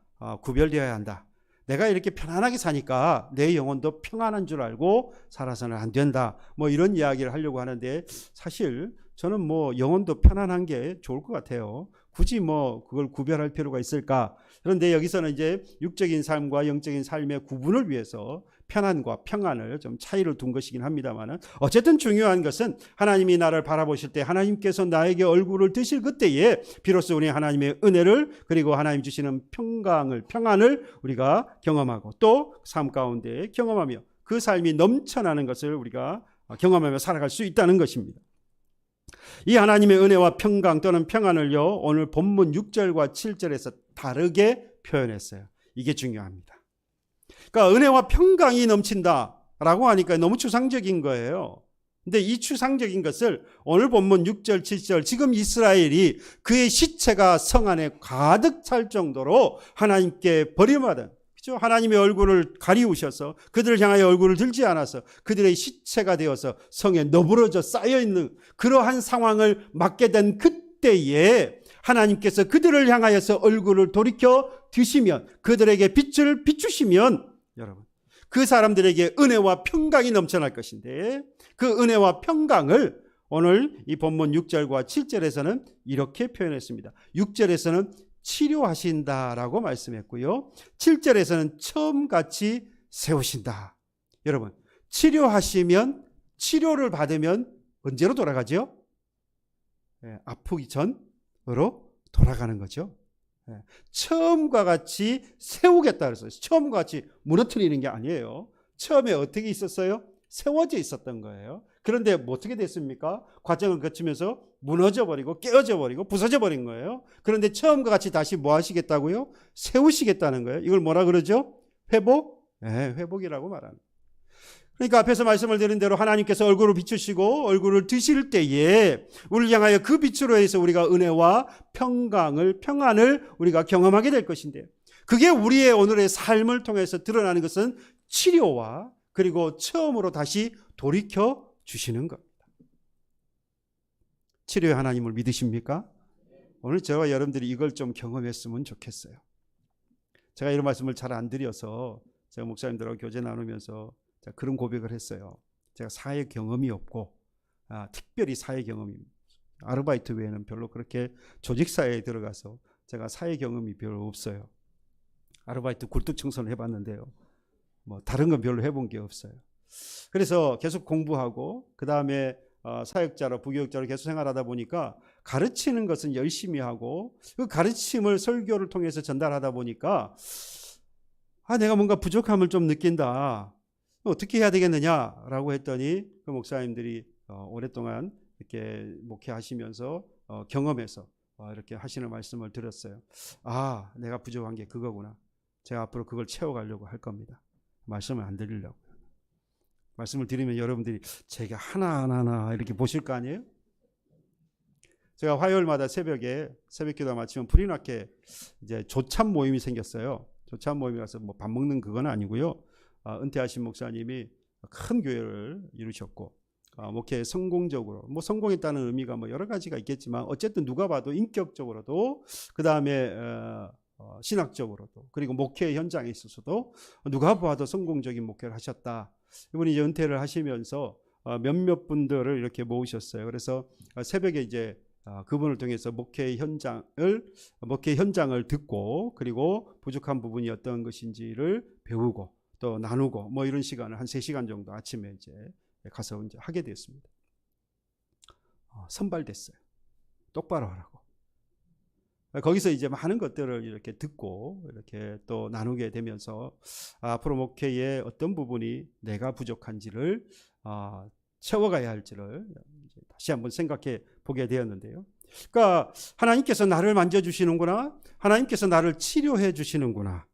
구별되어야 한다. 내가 이렇게 편안하게 사니까 내 영혼도 평안한 줄 알고 살아서는 안 된다. 뭐 이런 이야기를 하려고 하는데 사실 저는 뭐 영혼도 편안한 게 좋을 것 같아요. 굳이 뭐 그걸 구별할 필요가 있을까? 그런데 여기서는 이제 육적인 삶과 영적인 삶의 구분을 위해서 편안과 평안을 좀 차이를 둔 것이긴 합니다만 어쨌든 중요한 것은 하나님이 나를 바라보실 때 하나님께서 나에게 얼굴을 드실 그때에 비로소 우리 하나님의 은혜를 그리고 하나님 주시는 평안을 우리가 경험하고 또 삶 가운데 경험하며 그 삶이 넘쳐나는 것을 우리가 경험하며 살아갈 수 있다는 것입니다. 이 하나님의 은혜와 평강 또는 평안을요, 오늘 본문 6절과 7절에서 다르게 표현했어요. 이게 중요합니다. 그러니까 은혜와 평강이 넘친다라고 하니까 너무 추상적인 거예요. 근데 이 추상적인 것을 오늘 본문 6절, 7절 지금 이스라엘이 그의 시체가 성 안에 가득 찰 정도로 하나님께 버림받은, 그렇죠? 하나님의 얼굴을 가리우셔서 그들을 향하여 얼굴을 들지 않아서 그들의 시체가 되어서 성에 너부러져 쌓여있는 그러한 상황을 맞게 된 그때에 하나님께서 그들을 향하여서 얼굴을 돌이켜 드시면 그들에게 빛을 비추시면 여러분 그 사람들에게 은혜와 평강이 넘쳐날 것인데 그 은혜와 평강을 오늘 이 본문 6절과 7절에서는 이렇게 표현했습니다. 6절에서는 치료하신다라고 말씀했고요. 7절에서는 처음같이 세우신다. 여러분, 치료하시면 치료를 받으면 언제로 돌아가죠? 아프기 전으로 돌아가는 거죠. 처음과 같이 세우겠다 그랬어요. 처음과 같이 무너뜨리는 게 아니에요. 처음에 어떻게 있었어요? 세워져 있었던 거예요. 그런데 뭐 어떻게 됐습니까? 과정을 거치면서 무너져 버리고 깨어져 버리고 부서져 버린 거예요. 그런데 처음과 같이 다시 뭐 하시겠다고요? 세우시겠다는 거예요. 이걸 뭐라 그러죠? 회복? 네, 회복이라고 말하는. 그러니까 앞에서 말씀을 드린 대로 하나님께서 얼굴을 비추시고 얼굴을 드실 때에 우리를 향하여 그 빛으로 해서 우리가 은혜와 평안을 우리가 경험하게 될 것인데요. 그게 우리의 오늘의 삶을 통해서 드러나는 것은 치료와 그리고 처음으로 다시 돌이켜 주시는 겁니다. 치료의 하나님을 믿으십니까? 오늘 저와 여러분들이 이걸 좀 경험했으면 좋겠어요. 제가 이런 말씀을 잘 안 드려서 제가 목사님들하고 교제 나누면서 그런 고백을 했어요. 제가 사회 경험이 없고 특별히 사회 경험이 아르바이트 외에는 별로 그렇게 조직사회에 들어가서 제가 사회 경험이 별로 없어요. 아르바이트 굴뚝 청소는 해봤는데요. 뭐 다른 건 별로 해본 게 없어요. 그래서 계속 공부하고 그 다음에 사역자로 부교육자로 계속 생활하다 보니까 가르치는 것은 열심히 하고 그 가르침을 설교를 통해서 전달하다 보니까 내가 뭔가 부족함을 좀 느낀다. 어떻게 해야 되겠느냐라고 했더니 그 목사님들이 오랫동안 이렇게 목회하시면서 경험해서 이렇게 하시는 말씀을 들었어요. 내가 부족한 게 그거구나. 제가 앞으로 그걸 채워가려고 할 겁니다. 말씀을 안 드리려고. 말씀을 드리면 여러분들이 제가 하나하나 이렇게 보실 거 아니에요? 제가 화요일마다 새벽에 새벽기도 마치면 프리나케 이제 조참 모임이 생겼어요. 조참 모임이라서 뭐 밥 먹는 그건 아니고요. 은퇴하신 목사님이 큰 교회를 이루셨고 목회에 성공적으로 뭐 성공했다는 의미가 뭐 여러 가지가 있겠지만 어쨌든 누가 봐도 인격적으로도 그 다음에 신학적으로도 그리고 목회 현장에 있어서도 누가 봐도 성공적인 목회를 하셨다. 이분이 이제 은퇴를 하시면서 몇몇 분들을 이렇게 모으셨어요. 그래서 새벽에 이제 그분을 통해서 목회 현장을 듣고 그리고 부족한 부분이 어떤 것인지를 배우고 또 나누고 뭐 이런 시간을 한 3시간 정도 아침에 이제 가서 이제 하게 됐습니다. 선발됐어요. 똑바로 하라고. 거기서 이제 많은 것들을 이렇게 듣고 이렇게 또 나누게 되면서 앞으로 목회의 어떤 부분이 내가 부족한지를 채워가야 할지를 다시 한번 생각해 보게 되었는데요. 그러니까 하나님께서 나를 만져주시는구나. 하나님께서 나를 치료해 주시는구나.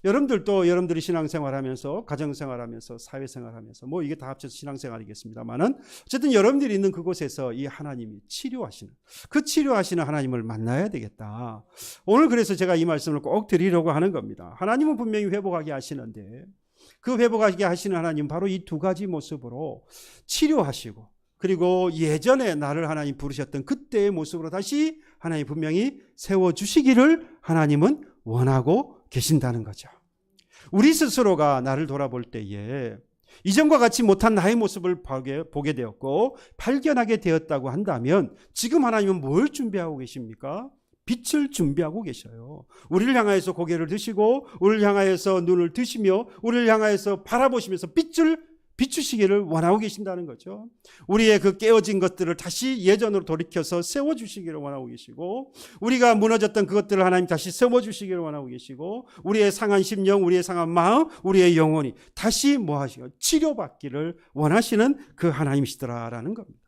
여러분들도 여러분들이 신앙생활하면서 가정생활하면서 사회생활하면서 뭐 이게 다 합쳐서 신앙생활이겠습니다만은 어쨌든 여러분들이 있는 그곳에서 이 하나님이 치료하시는 그 치료하시는 하나님을 만나야 되겠다. 오늘 그래서 제가 이 말씀을 꼭 드리려고 하는 겁니다. 하나님은 분명히 회복하게 하시는데 그 회복하게 하시는 하나님 바로 이 두 가지 모습으로 치료하시고 그리고 예전에 나를 하나님 부르셨던 그때의 모습으로 다시 하나님 분명히 세워주시기를 하나님은 원하고 계신다는 거죠. 우리 스스로가 나를 돌아볼 때에 이전과 같이 못한 나의 모습을 보게 되었고 발견하게 되었다고 한다면 지금 하나님은 뭘 준비하고 계십니까? 빛을 준비하고 계셔요. 우리를 향하여서 고개를 드시고 우리를 향하여서 눈을 드시며 우리를 향하여서 바라보시면서 빛을 비추시기를 원하고 계신다는 거죠. 우리의 그 깨어진 것들을 다시 예전으로 돌이켜서 세워주시기를 원하고 계시고 우리가 무너졌던 그것들을 하나님 다시 세워주시기를 원하고 계시고 우리의 상한 심령, 우리의 상한 마음, 우리의 영혼이 다시 치료받기를 원하시는 그 하나님이시더라라는 겁니다.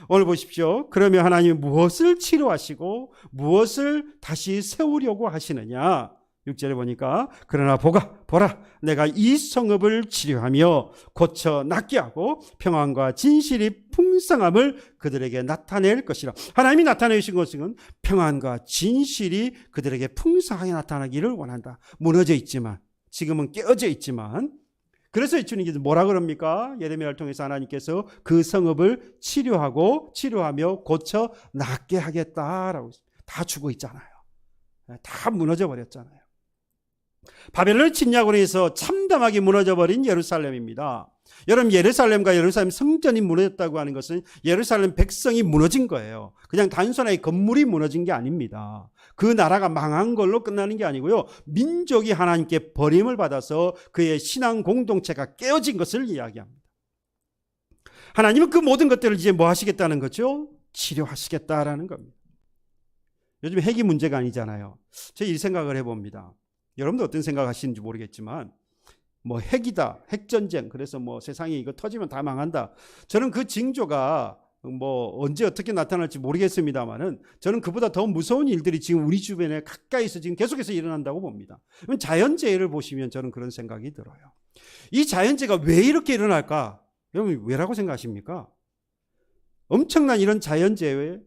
오늘 보십시오. 그러면 하나님이 무엇을 치료하시고 무엇을 다시 세우려고 하시느냐? 6절에 보니까 그러나 보라 내가 이 성읍을 치료하며 고쳐 낫게 하고 평안과 진실이 풍성함을 그들에게 나타낼 것이라. 하나님이 나타내신 것은 평안과 진실이 그들에게 풍성하게 나타나기를 원한다. 무너져 있지만 지금은 깨어져 있지만 그래서 이 주님께서 뭐라 그럽니까? 예레미야를 통해서 하나님께서 그 성읍을 치료하며 고쳐 낫게 하겠다라고 다 죽어 있잖아요. 다 무너져 버렸잖아요. 바벨론을 침략으로 해서 참담하게 무너져버린 예루살렘입니다. 여러분 예루살렘과 예루살렘 성전이 무너졌다고 하는 것은 예루살렘 백성이 무너진 거예요. 그냥 단순하게 건물이 무너진 게 아닙니다. 그 나라가 망한 걸로 끝나는 게 아니고요. 민족이 하나님께 버림을 받아서 그의 신앙 공동체가 깨어진 것을 이야기합니다. 하나님은 그 모든 것들을 이제 뭐 하시겠다는 거죠? 치료하시겠다라는 겁니다. 요즘 핵이 문제가 아니잖아요. 제가 이 생각을 해봅니다. 여러분도 어떤 생각하시는지 모르겠지만 뭐 핵이다, 핵전쟁, 그래서 뭐 세상에 이거 터지면 다 망한다. 저는 그 징조가 뭐 언제 어떻게 나타날지 모르겠습니다만은 저는 그보다 더 무서운 일들이 지금 우리 주변에 가까이서 지금 계속해서 일어난다고 봅니다. 자연재해를 보시면 저는 그런 생각이 들어요. 이 자연재해가 왜 이렇게 일어날까? 여러분 왜라고 생각하십니까? 엄청난 이런 자연재해,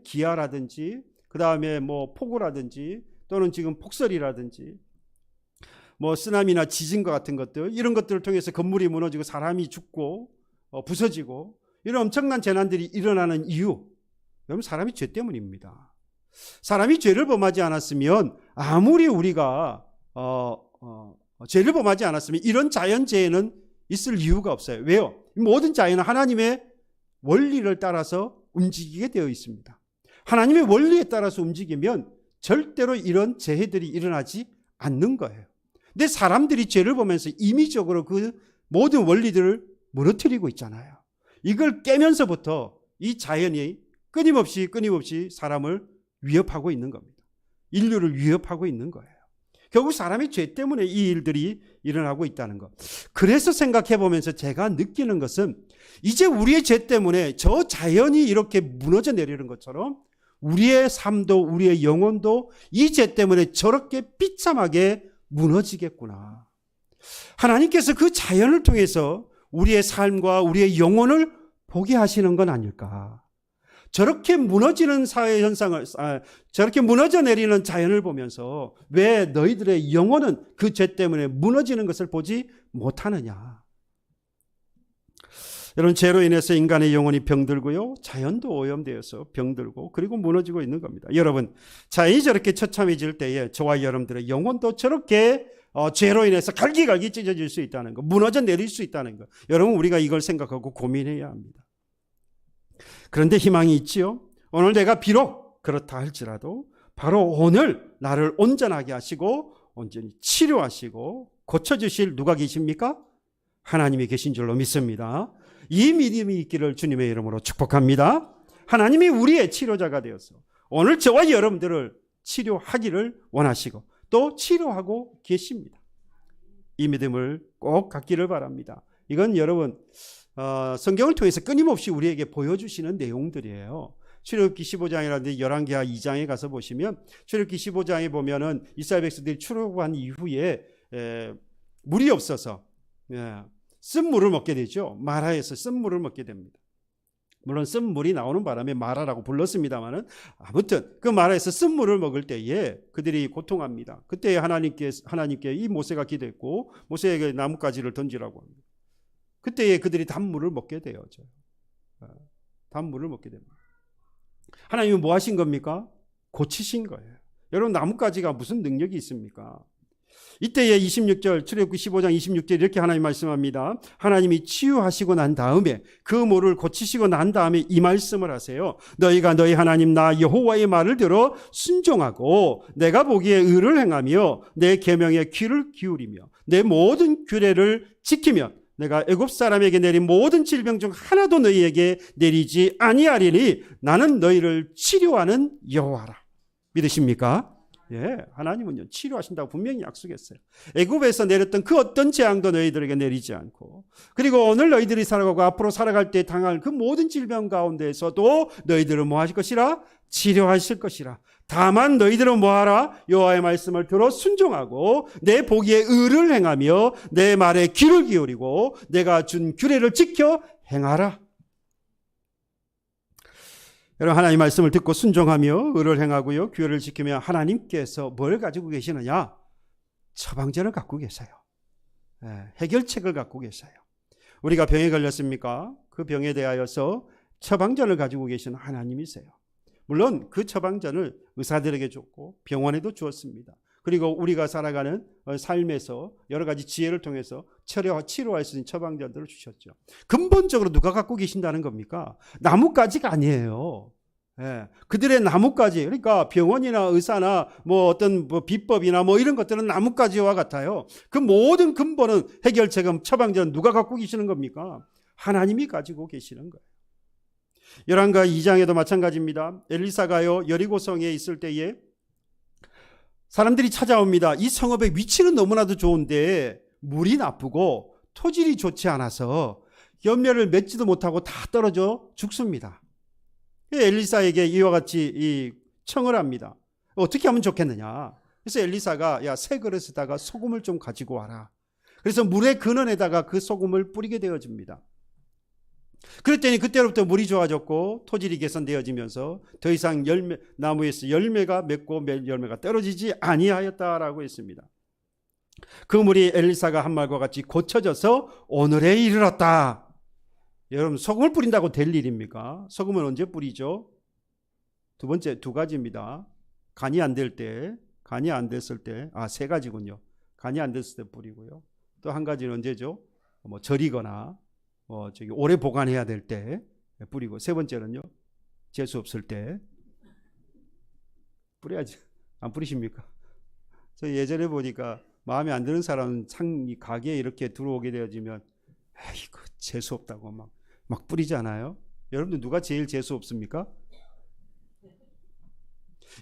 기아라든지 그 다음에 뭐 폭우라든지 또는 지금 폭설이라든지 뭐 쓰나미나 지진과 같은 것들, 이런 것들을 통해서 건물이 무너지고 사람이 죽고 부서지고 이런 엄청난 재난들이 일어나는 이유, 여러분 사람이 죄 때문입니다. 사람이 죄를 범하지 않았으면 아무리 우리가 죄를 범하지 않았으면 이런 자연재해는 있을 이유가 없어요. 왜요? 모든 자연은 하나님의 원리를 따라서 움직이게 되어 있습니다. 하나님의 원리에 따라서 움직이면 절대로 이런 재해들이 일어나지 않는 거예요. 근데 사람들이 죄를 보면서 임의적으로 그 모든 원리들을 무너뜨리고 있잖아요. 이걸 깨면서부터 이 자연이 끊임없이 사람을 위협하고 있는 겁니다. 인류를 위협하고 있는 거예요. 결국 사람의 죄 때문에 이 일들이 일어나고 있다는 것. 그래서 생각해 보면서 제가 느끼는 것은 이제 우리의 죄 때문에 저 자연이 이렇게 무너져 내리는 것처럼 우리의 삶도 우리의 영혼도 이 죄 때문에 저렇게 비참하게 무너지겠구나. 하나님께서 그 자연을 통해서 우리의 삶과 우리의 영혼을 보게 하시는 건 아닐까. 저렇게 무너지는 사회 현상을, 저렇게 무너져 내리는 자연을 보면서 왜 너희들의 영혼은 그 죄 때문에 무너지는 것을 보지 못하느냐. 여러분, 죄로 인해서 인간의 영혼이 병들고요, 자연도 오염되어서 병들고 그리고 무너지고 있는 겁니다. 여러분, 자연이 저렇게 처참해질 때에 저와 여러분들의 영혼도 저렇게 죄로 인해서 갈기갈기 찢어질 수 있다는 것, 무너져 내릴 수 있다는 것, 여러분 우리가 이걸 생각하고 고민해야 합니다. 그런데 희망이 있지요. 오늘 내가 비록 그렇다 할지라도 바로 오늘 나를 온전하게 하시고 온전히 치료하시고 고쳐주실 누가 계십니까? 하나님이 계신 줄로 믿습니다. 이 믿음이 있기를 주님의 이름으로 축복합니다. 하나님이 우리의 치료자가 되어서 오늘 저와 여러분들을 치료하기를 원하시고 또 치료하고 계십니다. 이 믿음을 꼭 갖기를 바랍니다. 이건 여러분 성경을 통해서 끊임없이 우리에게 보여주시는 내용들이에요. 출애굽기 15장이라든지 열왕기하 2장에 가서 보시면 출애굽기 15장에 보면은 이스라엘 백성들이 출애굽한 이후에 물이 없어서 쓴물을 먹게 되죠. 마라에서 쓴물을 먹게 됩니다. 물론 쓴물이 나오는 바람에 마라라고 불렀습니다만은 아무튼 그 마라에서 쓴물을 먹을 때에 그들이 고통합니다. 그때 하나님께 이 모세가 기도했고 모세에게 나뭇가지를 던지라고 합니다. 그때에 그들이 단물을 먹게 되어져요. 단물을 먹게 됩니다. 하나님이 뭐 하신 겁니까? 고치신 거예요. 여러분, 나뭇가지가 무슨 능력이 있습니까? 이때에 26절, 출애굽기 15장 26절 이렇게 하나님 말씀합니다. 하나님이 치유하시고 난 다음에 그 모를 고치시고 난 다음에 이 말씀을 하세요. 너희가 너희 하나님 나 여호와의 말을 들어 순종하고 내가 보기에 의를 행하며 내 계명에 귀를 기울이며 내 모든 규례를 지키면 내가 애굽 사람에게 내린 모든 질병 중 하나도 너희에게 내리지 아니하리니 나는 너희를 치료하는 여호와라. 믿으십니까? 예, 하나님은요 치료하신다고 분명히 약속했어요. 애굽에서 내렸던 그 어떤 재앙도 너희들에게 내리지 않고 그리고 오늘 너희들이 살아가고 앞으로 살아갈 때 당할 그 모든 질병 가운데에서도 너희들은 뭐 하실 것이라? 치료하실 것이라. 다만 너희들은 뭐하라? 여호와의 말씀을 들어 순종하고 내 보기에 의를 행하며 내 말에 귀를 기울이고 내가 준 규례를 지켜 행하라. 여러분, 하나님 말씀을 듣고 순종하며 의를 행하고요 규례를 지키며 하나님께서 뭘 가지고 계시느냐? 처방전을 갖고 계세요. 해결책을 갖고 계세요. 우리가 병에 걸렸습니까? 그 병에 대하여서 처방전을 가지고 계시는 하나님이세요. 물론 그 처방전을 의사들에게 줬고 병원에도 주었습니다. 그리고 우리가 살아가는 삶에서 여러 가지 지혜를 통해서 치료할 수 있는 처방전들을 주셨죠. 근본적으로 누가 갖고 계신다는 겁니까? 나뭇가지가 아니에요. 그들의 나뭇가지, 그러니까 병원이나 의사나 뭐 어떤 비법이나 뭐 이런 것들은 나뭇가지와 같아요. 그 모든 근본은 해결책은 처방전 누가 갖고 계시는 겁니까? 하나님이 가지고 계시는 거예요. 열왕가 2장에도 마찬가지입니다. 엘리사가요 여리고성에 있을 때에 사람들이 찾아옵니다. 이 성읍의 위치는 너무나도 좋은데 물이 나쁘고 토질이 좋지 않아서 열매를 맺지도 못하고 다 떨어져 죽습니다. 엘리사에게 이와 같이 청을 합니다. 어떻게 하면 좋겠느냐. 그래서 엘리사가 야, 새 그릇에다가 소금을 좀 가지고 와라. 그래서 물의 근원에다가 그 소금을 뿌리게 되어집니다. 그랬더니 그때로부터 물이 좋아졌고 토질이 개선되어지면서 더 이상 나무에서 열매가 맺고 열매가 떨어지지 아니하였다라고 했습니다. 그 물이 엘리사가 한 말과 같이 고쳐져서 오늘에 이르렀다. 여러분, 소금을 뿌린다고 될 일입니까? 소금은 언제 뿌리죠? 두 번째, 두 가지입니다. 간이 안 될 때, 간이 안 됐을 때, 세 가지군요. 간이 안 됐을 때 뿌리고요. 또 한 가지는 언제죠? 절이거나 오래 보관해야 될 때 뿌리고, 세 번째는요, 재수 없을 때 뿌려야지. 안 뿌리십니까? 저 예전에 보니까 마음에 안 드는 사람은 가게에 이렇게 들어오게 되어지면 이거 재수 없다고 막 뿌리잖아요. 여러분들 누가 제일 재수 없습니까?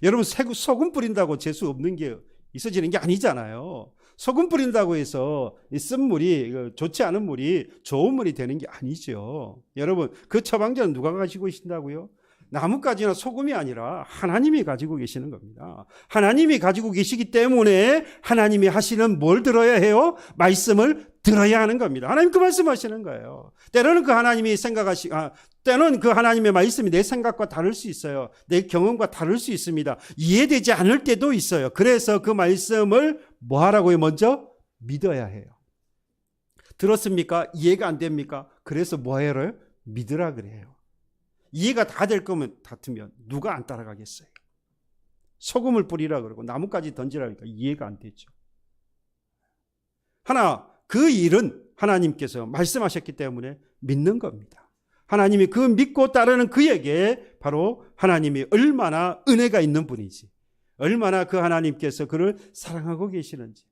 여러분, 소금 뿌린다고 재수 없는 게 있어지는 게 아니잖아요. 소금 뿌린다고 해서 쓴 물이, 좋지 않은 물이 좋은 물이 되는 게 아니죠. 여러분, 그 처방전은 누가 가지고 계신다고요? 나뭇가지나 소금이 아니라 하나님이 가지고 계시는 겁니다. 하나님이 가지고 계시기 때문에 하나님이 하시는 뭘 들어야 해요? 말씀을 들어야 하는 겁니다. 하나님 그 말씀하시는 거예요. 때로는 그 하나님이 때로는 그 하나님의 말씀이 내 생각과 다를 수 있어요. 내 경험과 다를 수 있습니다. 이해되지 않을 때도 있어요. 그래서 그 말씀을 뭐 하라고요? 먼저 믿어야 해요. 들었습니까? 이해가 안 됩니까? 그래서 뭐 해요? 믿으라 그래요. 이해가 다 될 거면 같으면 누가 안 따라가겠어요? 소금을 뿌리라 그러고 나뭇가지 던지라 그러니까 이해가 안 되죠. 그 일은 하나님께서 말씀하셨기 때문에 믿는 겁니다. 하나님이 그 믿고 따르는 그에게 바로 하나님이 얼마나 은혜가 있는 분이지, 얼마나 그 하나님께서 그를 사랑하고 계시는지,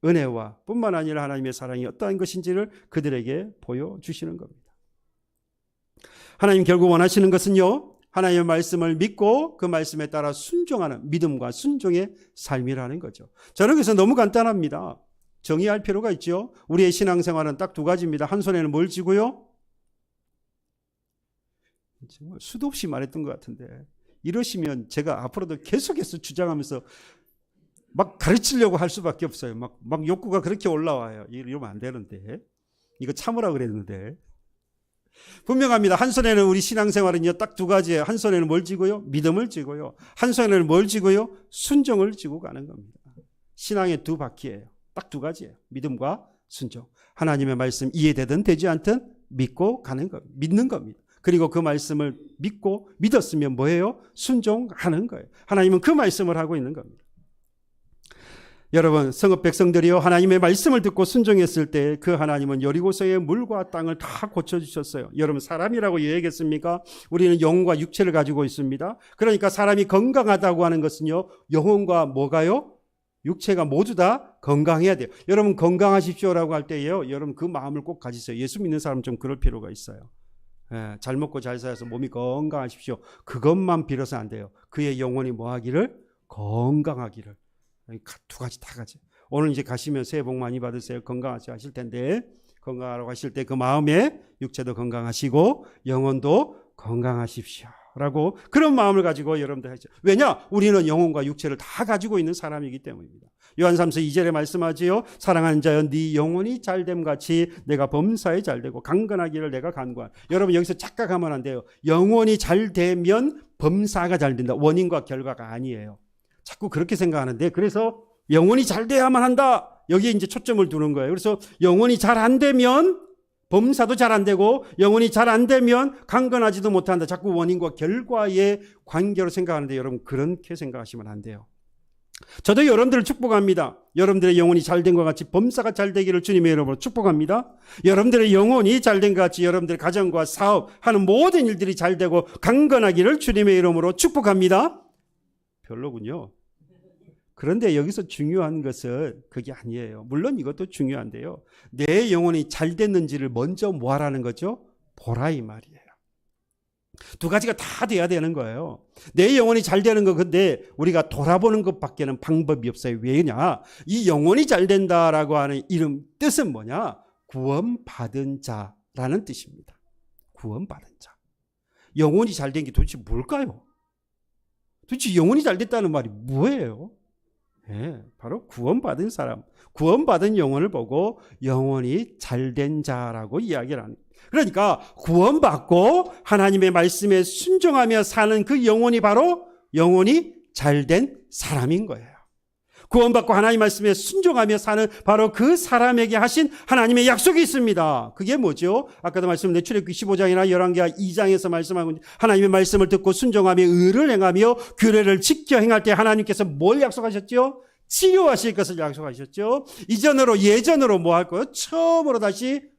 은혜와 뿐만 아니라 하나님의 사랑이 어떠한 것인지를 그들에게 보여주시는 겁니다. 하나님 결국 원하시는 것은요, 하나님의 말씀을 믿고 그 말씀에 따라 순종하는 믿음과 순종의 삶이라는 거죠. 저는 그래서 너무 간단합니다. 정의할 필요가 있죠. 우리의 신앙생활은 딱 두 가지입니다. 한 손에는 뭘 쥐고요? 정말 수도 없이 말했던 것 같은데, 이러시면 제가 앞으로도 계속해서 주장하면서 막 가르치려고 할 수밖에 없어요. 막 욕구가 그렇게 올라와요. 이러면 안 되는데, 이거 참으라 그랬는데. 분명합니다. 한 손에는 우리 신앙생활은요, 딱 두 가지예요. 한 손에는 뭘 쥐고요? 믿음을 쥐고요. 한 손에는 뭘 쥐고요? 순종을 쥐고 가는 겁니다. 신앙의 두 바퀴예요. 딱 두 가지예요. 믿음과 순종. 하나님의 말씀 이해되든 되지 않든 믿고 가는 것, 믿는 겁니다. 그리고 그 말씀을 믿고 믿었으면 뭐예요? 순종하는 거예요. 하나님은 그 말씀을 하고 있는 겁니다. 여러분, 성읍 백성들이요, 하나님의 말씀을 듣고 순종했을 때 그 하나님은 여리고서의 물과 땅을 다 고쳐주셨어요. 여러분, 사람이라고 얘기했습니까? 우리는 영혼과 육체를 가지고 있습니다. 그러니까 사람이 건강하다고 하는 것은요, 영혼과 뭐가요? 육체가 모두 다 건강해야 돼요. 여러분, 건강하십시오라고 할 때예요, 여러분 그 마음을 꼭 가지세요. 예수 믿는 사람은 좀 그럴 필요가 있어요. 잘 먹고 잘 살아서 몸이 건강하십시오. 그것만 빌어서 안 돼요. 그의 영혼이 뭐 하기를? 건강하기를. 두 가지 다 가지. 오늘 이제 가시면 새해 복 많이 받으세요. 건강하시 하실 텐데, 건강하라고 하실 때 그 마음에 육체도 건강하시고 영혼도 건강하십시오 라고, 그런 마음을 가지고 여러분들 하죠. 왜냐? 우리는 영혼과 육체를 다 가지고 있는 사람이기 때문입니다. 요한삼서 2절에 말씀하지요. 사랑하는 자여, 네 영혼이 잘됨 같이 내가 범사에 잘되고 강건하기를 내가 간구한. 여러분, 여기서 착각하면 안 돼요. 영혼이 잘되면 범사가 잘된다. 원인과 결과가 아니에요. 자꾸 그렇게 생각하는데, 그래서 영혼이 잘 돼야만 한다, 여기에 이제 초점을 두는 거예요. 그래서 영혼이 잘 안 되면 범사도 잘 안 되고, 영혼이 잘 안 되면 강건하지도 못한다. 자꾸 원인과 결과의 관계로 생각하는데, 여러분 그렇게 생각하시면 안 돼요. 저도 여러분들을 축복합니다. 여러분들의 영혼이 잘된 것 같이 범사가 잘 되기를 주님의 이름으로 축복합니다. 여러분들의 영혼이 잘된 것 같이 여러분들의 가정과 사업 하는 모든 일들이 잘 되고 강건하기를 주님의 이름으로 축복합니다. 별로군요. 그런데 여기서 중요한 것은 그게 아니에요. 물론 이것도 중요한데요, 내 영혼이 잘 됐는지를 먼저 뭐 하라는 거죠? 보라, 이 말이에요. 두 가지가 다 돼야 되는 거예요. 내 영혼이 잘 되는 거 근데 우리가 돌아보는 것밖에는 방법이 없어요. 왜냐? 이 영혼이 잘 된다라고 하는 이름 뜻은 뭐냐? 구원받은 자라는 뜻입니다. 구원받은 자. 영혼이 잘 된 게 도대체 뭘까요? 도대체 영혼이 잘 됐다는 말이 뭐예요? 네, 바로 구원받은 사람, 구원받은 영혼을 보고 영혼이 잘된 자라고 이야기를 합니다. 그러니까 구원받고 하나님의 말씀에 순종하며 사는 그 영혼이 바로 영혼이 잘된 사람인 거예요. 구원받고 하나님 말씀에 순종하며 사는 바로 그 사람에게 하신 하나님의 약속이 있습니다. 그게 뭐죠? 아까도 말씀드린 출애굽기 15장이나 열왕기하 2장에서 말씀하고 하나님의 말씀을 듣고 순종하며 의를 행하며 규례를 지켜 행할 때 하나님께서 뭘 약속하셨죠? 치료하실 것을 약속하셨죠. 예전으로 뭐 할 거예요? 처음으로 다시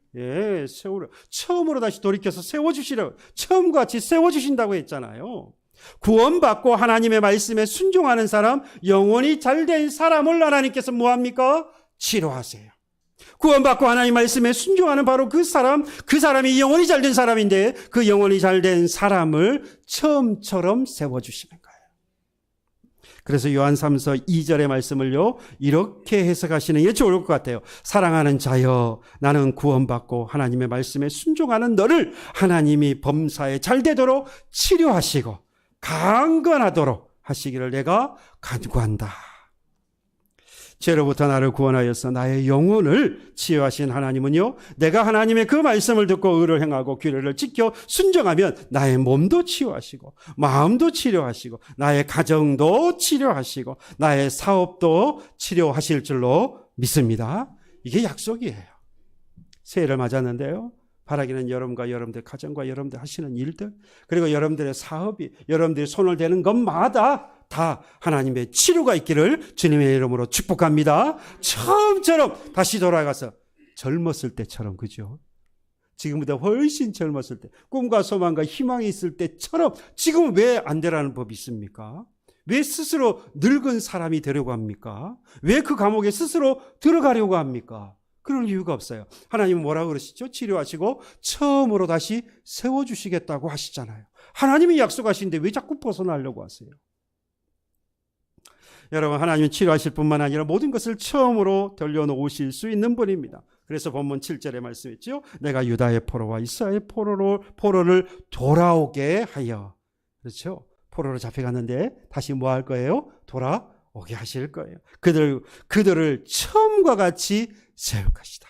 돌이켜서 세워주시라고, 처음과 같이 세워주신다고 했잖아요. 구원받고 하나님의 말씀에 순종하는 사람, 영혼이 잘된 사람을 하나님께서 뭐합니까? 치료하세요. 구원받고 하나님 말씀에 순종하는 바로 그 사람이 영혼이 잘된 사람인데 그 영혼이 잘된 사람을 처음처럼 세워주시는 거예요. 그래서 요한 3서 2절의 말씀을요, 이렇게 해석하시는 게 좋을 것 같아요. 사랑하는 자여, 나는 구원받고 하나님의 말씀에 순종하는 너를 하나님이 범사에 잘 되도록 치료하시고 강건하도록 하시기를 내가 간구한다. 죄로부터 나를 구원하여서 나의 영혼을 치유하신 하나님은요, 내가 하나님의 그 말씀을 듣고 의를 행하고 규례를 지켜 순종하면 나의 몸도 치유하시고 마음도 치료하시고 나의 가정도 치료하시고 나의 사업도 치료하실 줄로 믿습니다. 이게 약속이에요. 새해를 맞았는데요, 바라기는 여러분과 여러분들 가정과 여러분들 하시는 일들, 그리고 여러분들의 사업이 여러분들이 손을 대는 것마다 다 하나님의 치료가 있기를 주님의 이름으로 축복합니다. 처음처럼 다시 돌아가서 젊었을 때처럼, 그죠? 지금보다 훨씬 젊었을 때, 꿈과 소망과 희망이 있을 때처럼 지금은 왜 안 되라는 법이 있습니까? 왜 스스로 늙은 사람이 되려고 합니까? 왜 그 감옥에 스스로 들어가려고 합니까? 그럴 이유가 없어요. 하나님은 뭐라고 그러시죠? 치료하시고 처음으로 다시 세워주시겠다고 하시잖아요. 하나님이 약속하시는데 왜 자꾸 벗어나려고 하세요? 여러분, 하나님은 치료하실 뿐만 아니라 모든 것을 처음으로 돌려놓으실 수 있는 분입니다. 그래서 본문 7절에 말씀했죠. 내가 유다의 포로와 이스라엘의 포로를 돌아오게 하여, 그렇죠? 포로로 잡혀갔는데 다시 뭐 할 거예요? 돌아오게 하실 거예요. 그들을 처음과 같이 세울 것이다.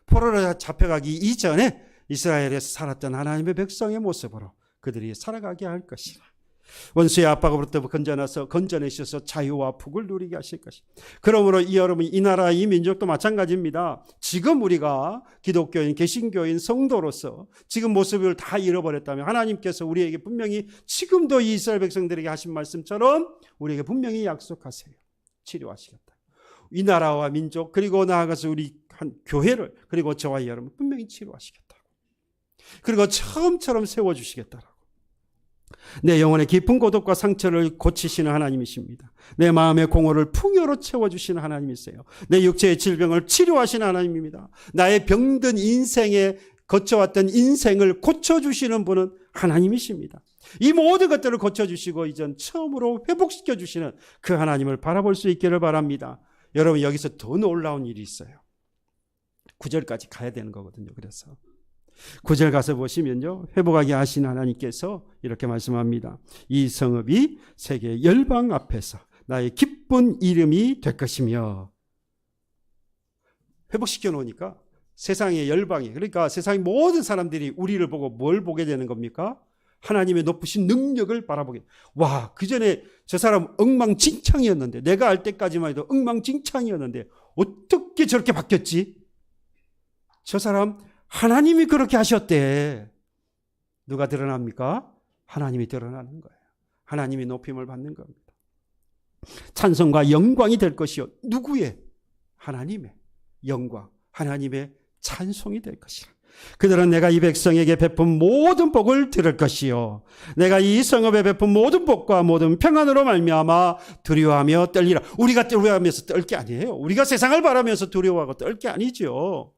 포로로 잡혀가기 이전에 이스라엘에서 살았던 하나님의 백성의 모습으로 그들이 살아가게 할 것이다. 원수의 압박으로부터 건져내셔서 자유와福을 누리게 하실 것이다. 그러므로 여러분, 이 나라 이 민족도 마찬가지입니다. 지금 우리가 기독교인, 개신교인, 성도로서 지금 모습을 다 잃어버렸다면 하나님께서 우리에게 분명히 지금도 이 이스라엘 백성들에게 하신 말씀처럼 우리에게 분명히 약속하세요. 치료하시겠다. 이 나라와 민족, 그리고 나아가서 우리 한 교회를, 그리고 저와 여러분 분명히 치료하시겠다고, 그리고 처음처럼 세워주시겠다라고. 내 영혼의 깊은 고독과 상처를 고치시는 하나님이십니다. 내 마음의 공허를 풍요로 채워주시는 하나님이세요. 내 육체의 질병을 치료하시는 하나님입니다. 나의 병든 인생에 거쳐왔던 인생을 고쳐주시는 분은 하나님이십니다. 이 모든 것들을 고쳐주시고 이전 처음으로 회복시켜주시는 그 하나님을 바라볼 수 있기를 바랍니다. 여러분, 여기서 더 놀라운 일이 있어요. 9절까지 가야 되는 거거든요. 그래서 9절 가서 보시면요, 회복하게 하신 하나님께서 이렇게 말씀합니다. 이 성읍이 세계 열방 앞에서 나의 기쁜 이름이 될 것이며. 회복시켜 놓으니까 세상의 열방이, 그러니까 세상의 모든 사람들이 우리를 보고 뭘 보게 되는 겁니까? 하나님의 높으신 능력을 바라보게. 와, 그 전에 저 사람 엉망진창이었는데, 내가 알 때까지만 해도 엉망진창이었는데 어떻게 저렇게 바뀌었지? 저 사람 하나님이 그렇게 하셨대. 누가 드러납니까? 하나님이 드러나는 거예요. 하나님이 높임을 받는 겁니다. 찬송과 영광이 될 것이요. 누구의? 하나님의 영광, 하나님의 찬송이 될 것이라. 그들은 내가 이 백성에게 베푼 모든 복을 들을 것이요, 내가 이 성읍에 베푼 모든 복과 모든 평안으로 말미암아 두려워하며 떨리라. 우리가 두려워하면서 떨 게 아니에요. 우리가 세상을 바라면서 두려워하고 떨 게 아니죠.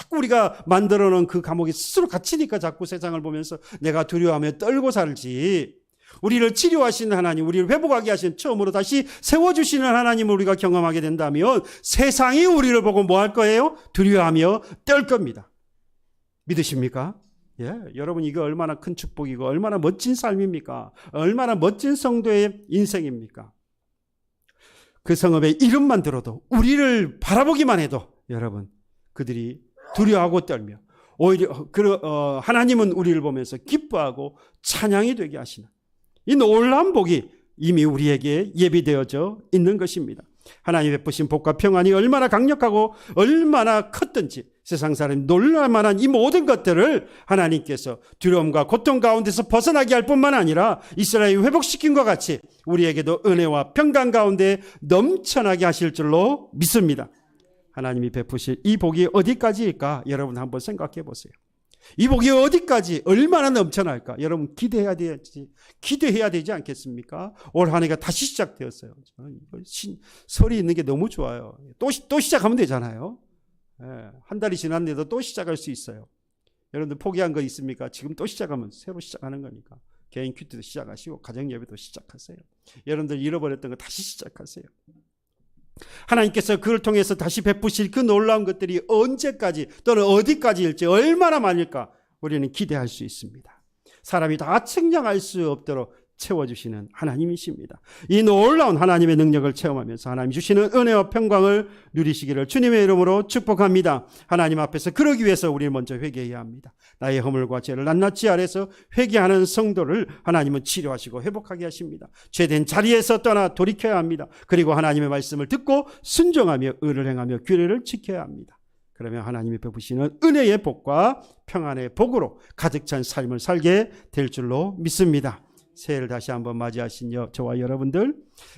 자꾸 우리가 만들어 놓은 그 감옥에 스스로 갇히니까 자꾸 세상을 보면서 내가 두려워하며 떨고 살지. 우리를 치료하시는 하나님, 우리를 회복하게 하시는, 처음으로 다시 세워주시는 하나님을 우리가 경험하게 된다면 세상이 우리를 보고 뭐 할 거예요? 두려워하며 떨 겁니다. 믿으십니까? 예, 여러분, 이거 얼마나 큰 축복이고 얼마나 멋진 삶입니까? 얼마나 멋진 성도의 인생입니까? 그 성읍의 이름만 들어도, 우리를 바라보기만 해도 여러분, 그들이 두려워하고 떨며 오히려 하나님은 우리를 보면서 기뻐하고 찬양이 되게 하시는 이 놀라운 복이 이미 우리에게 예비되어져 있는 것입니다. 하나님 베푸신 복과 평안이 얼마나 강력하고 얼마나 컸든지 세상 사람이 놀랄만한 이 모든 것들을 하나님께서 두려움과 고통 가운데서 벗어나게 할 뿐만 아니라 이스라엘이 회복시킨 것 같이 우리에게도 은혜와 평강 가운데 넘쳐나게 하실 줄로 믿습니다. 하나님이 베푸실 이 복이 어디까지일까? 여러분 한번 생각해 보세요. 이 복이 어디까지 얼마나 넘쳐날까? 여러분 기대해야 되지 않겠습니까? 올 한 해가 다시 시작되었어요. 설이 있는 게 너무 좋아요. 또 시작하면 되잖아요. 한 달이 지났는데도 또 시작할 수 있어요. 여러분들 포기한 거 있습니까? 지금 또 시작하면 새로 시작하는 거니까. 개인 큐티도 시작하시고 가정 예배도 시작하세요. 여러분들 잃어버렸던 거 다시 시작하세요. 하나님께서 그를 통해서 다시 베푸실 그 놀라운 것들이 언제까지 또는 어디까지일지 얼마나 많을까 우리는 기대할 수 있습니다. 사람이 다 측량할 수 없도록 채워주시는 하나님이십니다. 이 놀라운 하나님의 능력을 체험하면서 하나님 주시는 은혜와 평강을 누리시기를 주님의 이름으로 축복합니다. 하나님 앞에서 그러기 위해서 우리는 먼저 회개해야 합니다. 나의 허물과 죄를 낱낱이 아래서 회개하는 성도를 하나님은 치료하시고 회복하게 하십니다. 죄된 자리에서 떠나 돌이켜야 합니다. 그리고 하나님의 말씀을 듣고 순종하며 의를 행하며 규례를 지켜야 합니다. 그러면 하나님이 베푸시는 은혜의 복과 평안의 복으로 가득 찬 삶을 살게 될 줄로 믿습니다. 새해를 다시 한번 맞이하신 저와 여러분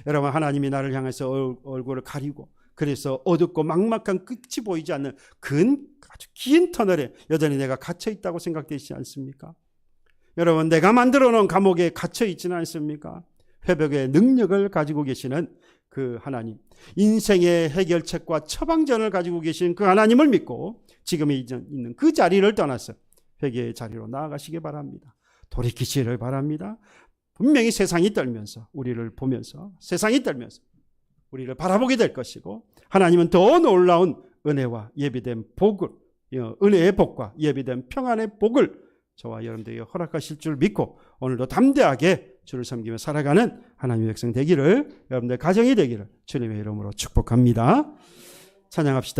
하나님이 나를 향해서 얼굴을 가리고 그래서 어둡고 막막한 끝이 보이지 않는 아주 긴 터널에 여전히 내가 갇혀 있다고 생각되시지 않습니까? 여러분, 내가 만들어 놓은 감옥에 갇혀 있지는 않습니까? 회복의 능력을 가지고 계시는 그 하나님, 인생의 해결책과 처방전을 가지고 계신 그 하나님을 믿고 지금 있는 그 자리를 떠나서 회개의 자리로 나아가시기 바랍니다. 돌이키시기를 바랍니다. 분명히 세상이 떨면서 우리를 보면서 세상이 떨면서 우리를 바라보게 될 것이고 하나님은 더 놀라운 은혜와 예비된 복을, 은혜의 복과 예비된 평안의 복을 저와 여러분들에게 허락하실 줄 믿고 오늘도 담대하게 주를 섬기며 살아가는 하나님의 백성 되기를, 여러분들 가정이 되기를 주님의 이름으로 축복합니다. 찬양합시다.